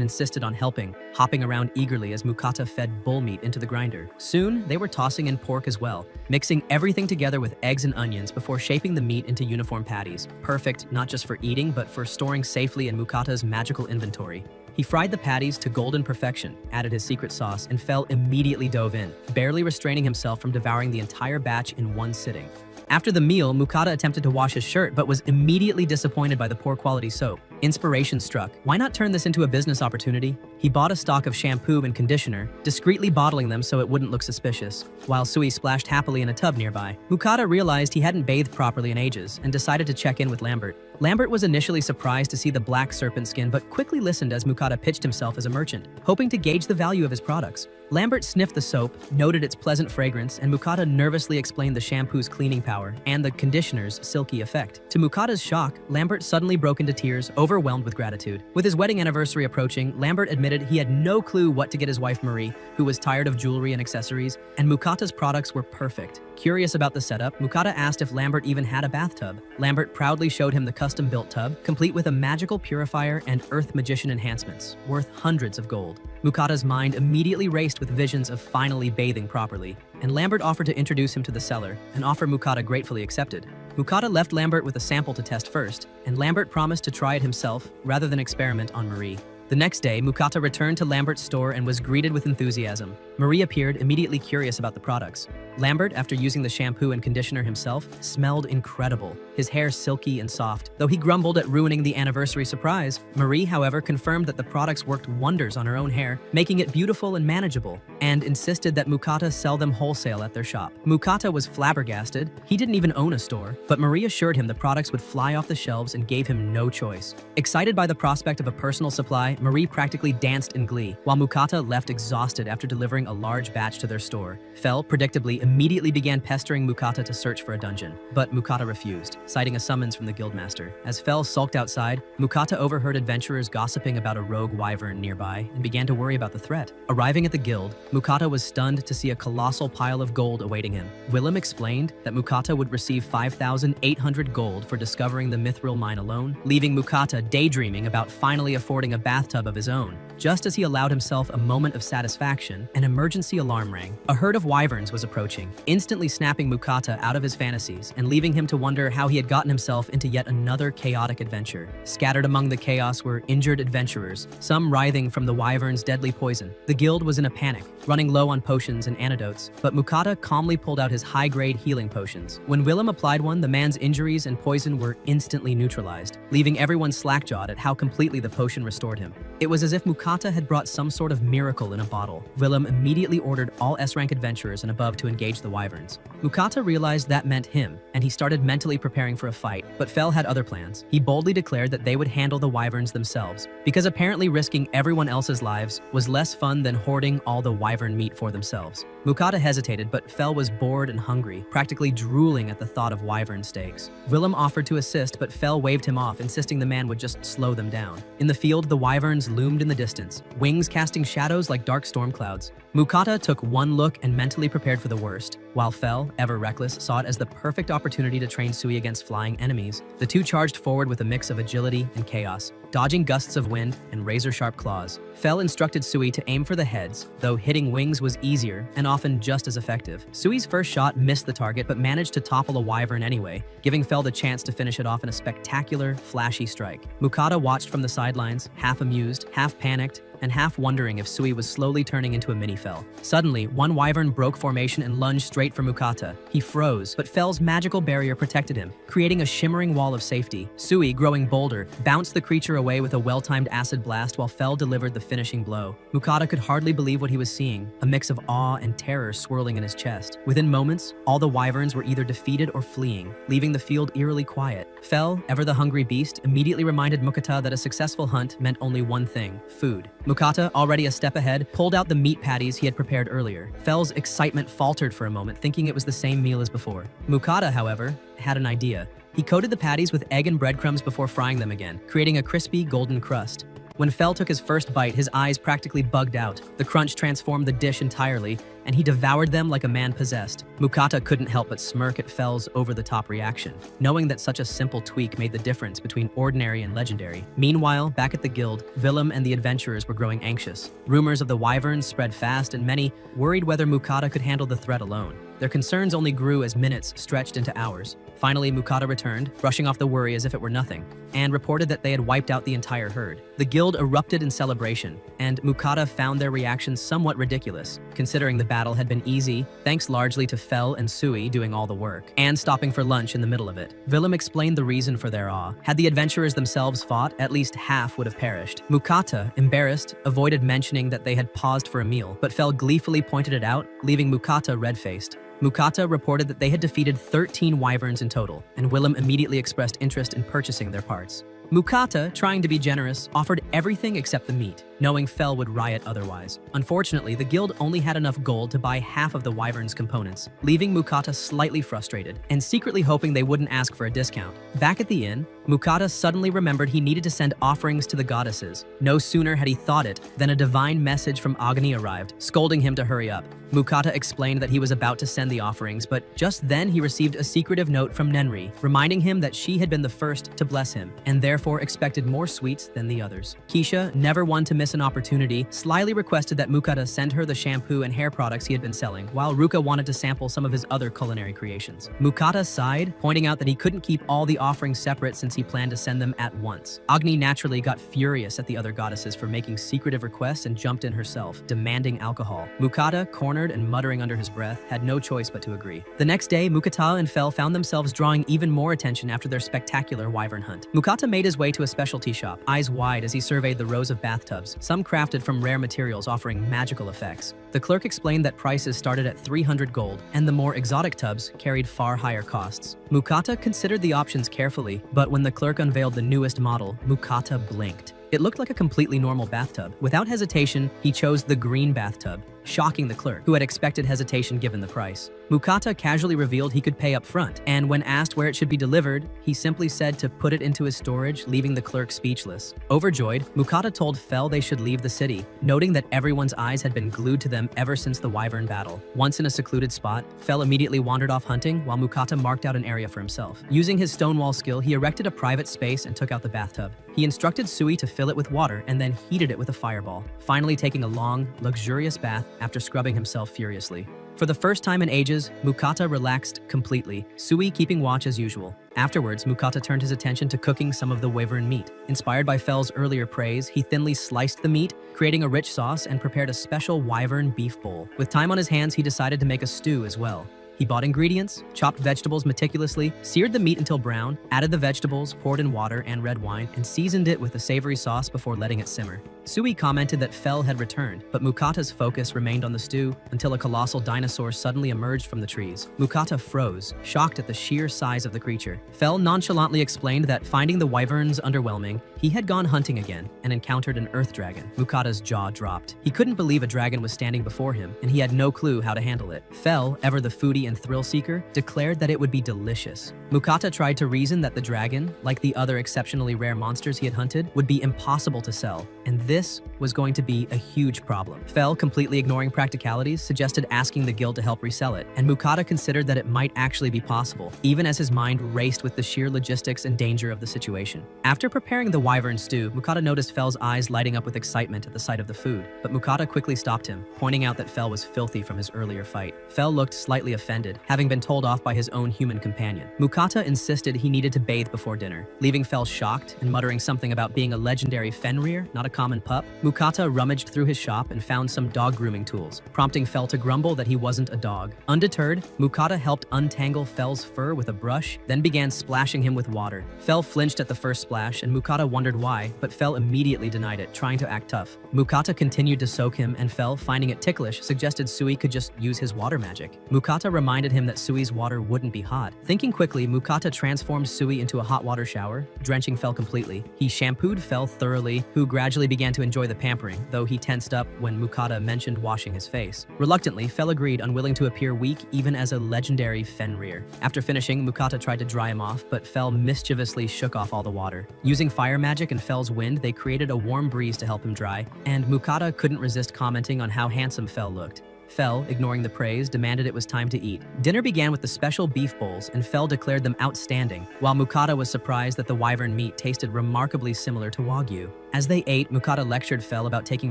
insisted on helping, hopping around eagerly as Mukata fed bull meat into the grinder. Soon, they were tossing in pork as well, mixing everything together with eggs and onions before shaping the meat into uniform patties. Perfect not just for eating, but for storing safely in Mukata's magical inventory. He fried the patties to golden perfection, added his secret sauce, and Fel immediately dove in, barely restraining himself from devouring the entire batch in one sitting. After the meal, Mukata attempted to wash his shirt but was immediately disappointed by the poor quality soap. Inspiration struck. Why not turn this into a business opportunity? He bought a stock of shampoo and conditioner, discreetly bottling them so it wouldn't look suspicious, while Sui splashed happily in a tub nearby. Mukata realized he hadn't bathed properly in ages and decided to check in with Lambert. Lambert was initially surprised to see the black serpent skin but quickly listened as Mukata pitched himself as a merchant, hoping to gauge the value of his products. Lambert sniffed the soap, noted its pleasant fragrance, and Mukata nervously explained the shampoo's cleaning power and the conditioner's silky effect. To Mukata's shock, Lambert suddenly broke into tears, overwhelmed with gratitude. With his wedding anniversary approaching, Lambert admitted he had no clue what to get his wife Marie, who was tired of jewelry and accessories, and Mukata's products were perfect. Curious about the setup, Mukata asked if Lambert even had a bathtub. Lambert proudly showed him the custom-built tub, complete with a magical purifier and earth magician enhancements, worth hundreds of gold. Mukata's mind immediately raced with visions of finally bathing properly, and Lambert offered to introduce him to the seller, an offer Mukata gratefully accepted. Mukata left Lambert with a sample to test first, and Lambert promised to try it himself rather than experiment on Marie. The next day, Mukata returned to Lambert's store and was greeted with enthusiasm. Marie appeared, immediately curious about the products. Lambert, after using the shampoo and conditioner himself, smelled incredible, his hair silky and soft. Though he grumbled at ruining the anniversary surprise, Marie, however, confirmed that the products worked wonders on her own hair, making it beautiful and manageable, and insisted that Mukata sell them wholesale at their shop. Mukata was flabbergasted. He didn't even own a store, but Marie assured him the products would fly off the shelves and gave him no choice. Excited by the prospect of a personal supply, Marie practically danced in glee, while Mukata left exhausted after delivering a large batch to their store. Fel, predictably, immediately began pestering Mukata to search for a dungeon, but Mukata refused, citing a summons from the guildmaster. As Fel sulked outside, Mukata overheard adventurers gossiping about a rogue wyvern nearby and began to worry about the threat. Arriving at the guild, Mukata was stunned to see a colossal pile of gold awaiting him. Willem explained that Mukata would receive 5,800 gold for discovering the Mithril mine alone, leaving Mukata daydreaming about finally affording a bathtub of his own. Just as he allowed himself a moment of satisfaction, an emergency alarm rang. A herd of wyverns was approaching, instantly snapping Mukata out of his fantasies and leaving him to wonder how he had gotten himself into yet another chaotic adventure. Scattered among the chaos were injured adventurers, some writhing from the wyvern's deadly poison. The guild was in a panic, running low on potions and antidotes, but Mukata calmly pulled out his high-grade healing potions. When Willem applied one, the man's injuries and poison were instantly neutralized, leaving everyone slack-jawed at how completely the potion restored him. It was as if Mukata had brought some sort of miracle in a bottle. Willem immediately ordered all S-rank adventurers and above to engage the wyverns. Mukata realized that meant him, and he started mentally preparing for a fight, but Fel had other plans. He boldly declared that they would handle the wyverns themselves, because apparently risking everyone else's lives was less fun than hoarding all the wyvern meat for themselves. Mukata hesitated, but Fel was bored and hungry, practically drooling at the thought of wyvern steaks. Willem offered to assist, but Fel waved him off, insisting the man would just slow them down. In the field, the wyverns loomed in the distance, wings casting shadows like dark storm clouds. Mukata took one look and mentally prepared for the worst, while Fel, ever reckless, saw it as the perfect opportunity to train Sui against flying enemies. The two charged forward with a mix of agility and chaos, dodging gusts of wind and razor-sharp claws. Fel instructed Sui to aim for the heads, though hitting wings was easier and often just as effective. Sui's first shot missed the target but managed to topple a wyvern anyway, giving Fel the chance to finish it off in a spectacular, flashy strike. Mukata watched from the sidelines, half amused, half panicked, and half wondering if Sui was slowly turning into a mini Fel. Suddenly, one Wyvern broke formation and lunged straight for Mukata. He froze, but Fel's magical barrier protected him, creating a shimmering wall of safety. Sui, growing bolder, bounced the creature away with a well-timed acid blast while Fel delivered the finishing blow. Mukata could hardly believe what he was seeing, a mix of awe and terror swirling in his chest. Within moments, all the Wyverns were either defeated or fleeing, leaving the field eerily quiet. Fel, ever the hungry beast, immediately reminded Mukata that a successful hunt meant only one thing: food. Mukata, already a step ahead, pulled out the meat patties he had prepared earlier. Fel's excitement faltered for a moment, thinking it was the same meal as before. Mukata, however, had an idea. He coated the patties with egg and breadcrumbs before frying them again, creating a crispy, golden crust. When Fel took his first bite, his eyes practically bugged out. The crunch transformed the dish entirely, and he devoured them like a man possessed. Mukata couldn't help but smirk at Fel's over-the-top reaction, knowing that such a simple tweak made the difference between ordinary and legendary. Meanwhile, back at the guild, Willem and the adventurers were growing anxious. Rumors of the Wyverns spread fast, and many worried whether Mukata could handle the threat alone. Their concerns only grew as minutes stretched into hours. Finally, Mukata returned, brushing off the worry as if it were nothing, and reported that they had wiped out the entire herd. The guild erupted in celebration, and Mukata found their reaction somewhat ridiculous, considering the battle had been easy, thanks largely to Fel and Sui doing all the work, and stopping for lunch in the middle of it. Willem explained the reason for their awe. Had the adventurers themselves fought, at least half would have perished. Mukata, embarrassed, avoided mentioning that they had paused for a meal, but Fel gleefully pointed it out, leaving Mukata red-faced. Mukata reported that they had defeated 13 Wyverns in total, and Willem immediately expressed interest in purchasing their parts. Mukata, trying to be generous, offered everything except the meat, knowing Fel would riot otherwise. Unfortunately, the guild only had enough gold to buy half of the Wyvern's components, leaving Mukata slightly frustrated, and secretly hoping they wouldn't ask for a discount. Back at the inn, Mukata suddenly remembered he needed to send offerings to the goddesses. No sooner had he thought it than a divine message from Agni arrived, scolding him to hurry up. Mukata explained that he was about to send the offerings, but just then he received a secretive note from Nenri, reminding him that she had been the first to bless him, and therefore expected more sweets than the others. Keisha, never one to miss an opportunity, slyly requested that Mukata send her the shampoo and hair products he had been selling, while Ruka wanted to sample some of his other culinary creations. Mukata sighed, pointing out that he couldn't keep all the offerings separate since he planned to send them at once. Agni naturally got furious at the other goddesses for making secretive requests and jumped in herself, demanding alcohol. Mukata, cornered and muttering under his breath, had no choice but to agree. The next day, Mukata and Fel found themselves drawing even more attention after their spectacular wyvern hunt. Mukata made his way to a specialty shop, eyes wide as he surveyed the rows of bathtubs, some crafted from rare materials offering magical effects. The clerk explained that prices started at 300 gold, and the more exotic tubs carried far higher costs. Mukata considered the options carefully, but when the clerk unveiled the newest model, Mukata blinked. It looked like a completely normal bathtub. Without hesitation, he chose the green bathtub, shocking the clerk, who had expected hesitation given the price. Mukata casually revealed he could pay up front, and when asked where it should be delivered, he simply said to put it into his storage, leaving the clerk speechless. Overjoyed, Mukata told Fel they should leave the city, noting that everyone's eyes had been glued to them ever since the Wyvern battle. Once in a secluded spot, Fel immediately wandered off hunting, while Mukata marked out an area for himself. Using his stonewall skill, he erected a private space and took out the bathtub. He instructed Sui to fill it with water and then heated it with a fireball, finally taking a long, luxurious bath after scrubbing himself furiously. For the first time in ages, Mukata relaxed completely, Sui keeping watch as usual. Afterwards, Mukata turned his attention to cooking some of the wyvern meat. Inspired by Fel's earlier praise, he thinly sliced the meat, creating a rich sauce, and prepared a special wyvern beef bowl. With time on his hands, he decided to make a stew as well. He bought ingredients, chopped vegetables meticulously, seared the meat until brown, added the vegetables, poured in water and red wine, and seasoned it with a savory sauce before letting it simmer. Sui commented that Fel had returned, but Mukata's focus remained on the stew until a colossal dinosaur suddenly emerged from the trees. Mukata froze, shocked at the sheer size of the creature. Fel nonchalantly explained that finding the wyverns underwhelming, he had gone hunting again and encountered an earth dragon. Mukata's jaw dropped. He couldn't believe a dragon was standing before him, and he had no clue how to handle it. Fel, ever the foodie and thrill seeker, declared that it would be delicious. Mukata tried to reason that the dragon, like the other exceptionally rare monsters he had hunted, would be impossible to sell, and this was going to be a huge problem. Fel, completely ignoring practicalities, suggested asking the guild to help resell it, and Mukata considered that it might actually be possible, even as his mind raced with the sheer logistics and danger of the situation. After preparing the wyvern stew, Mukata noticed Fel's eyes lighting up with excitement at the sight of the food, but Mukata quickly stopped him, pointing out that Fel was filthy from his earlier fight. Fel looked slightly offended, having been told off by his own human companion. Mukata insisted he needed to bathe before dinner, leaving Fel shocked and muttering something about being a legendary Fenrir, not a common and pup, Mukata rummaged through his shop and found some dog grooming tools, prompting Fel to grumble that he wasn't a dog. Undeterred, Mukata helped untangle Fel's fur with a brush, then began splashing him with water. Fel flinched at the first splash, and Mukata wondered why, but Fel immediately denied it, trying to act tough. Mukata continued to soak him, and Fel, finding it ticklish, suggested Sui could just use his water magic. Mukata reminded him that Sui's water wouldn't be hot. Thinking quickly, Mukata transformed Sui into a hot water shower, drenching Fel completely. He shampooed Fel thoroughly, who gradually began to enjoy the pampering, though he tensed up when Mukata mentioned washing his face. Reluctantly, Fel agreed, unwilling to appear weak even as a legendary Fenrir. After finishing, Mukata tried to dry him off, but Fel mischievously shook off all the water. Using fire magic and Fel's wind, they created a warm breeze to help him dry, and Mukata couldn't resist commenting on how handsome Fel looked. Fel, ignoring the praise, demanded it was time to eat. Dinner began with the special beef bowls, and Fel declared them outstanding, while Mukata was surprised that the wyvern meat tasted remarkably similar to Wagyu. As they ate, Mukata lectured Fel about taking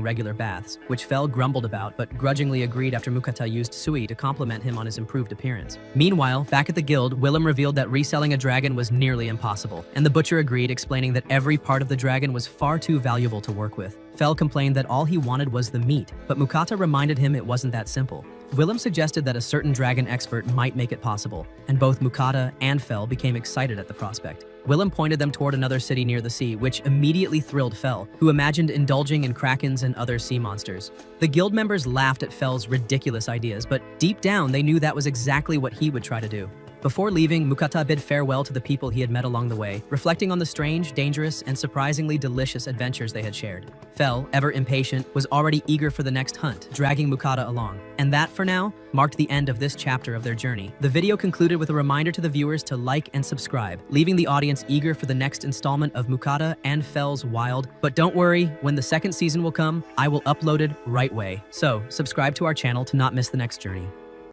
regular baths, which Fel grumbled about but grudgingly agreed after Mukata used Sui to compliment him on his improved appearance. Meanwhile, back at the guild, Willem revealed that reselling a dragon was nearly impossible, and the butcher agreed, explaining that every part of the dragon was far too valuable to work with. Fel complained that all he wanted was the meat, but Mukata reminded him it wasn't that simple. Willem suggested that a certain dragon expert might make it possible, and both Mukata and Fel became excited at the prospect. Willem pointed them toward another city near the sea, which immediately thrilled Fel, who imagined indulging in krakens and other sea monsters. The guild members laughed at Fel's ridiculous ideas, but deep down they knew that was exactly what he would try to do. Before leaving, Mukata bid farewell to the people he had met along the way, reflecting on the strange, dangerous, and surprisingly delicious adventures they had shared. Fel, ever impatient, was already eager for the next hunt, dragging Mukata along. And that, for now, marked the end of this chapter of their journey. The video concluded with a reminder to the viewers to like and subscribe, leaving the audience eager for the next installment of Mukata and Fel's wild. But don't worry, when the second season will come, I will upload it right away. So, subscribe to our channel to not miss the next journey.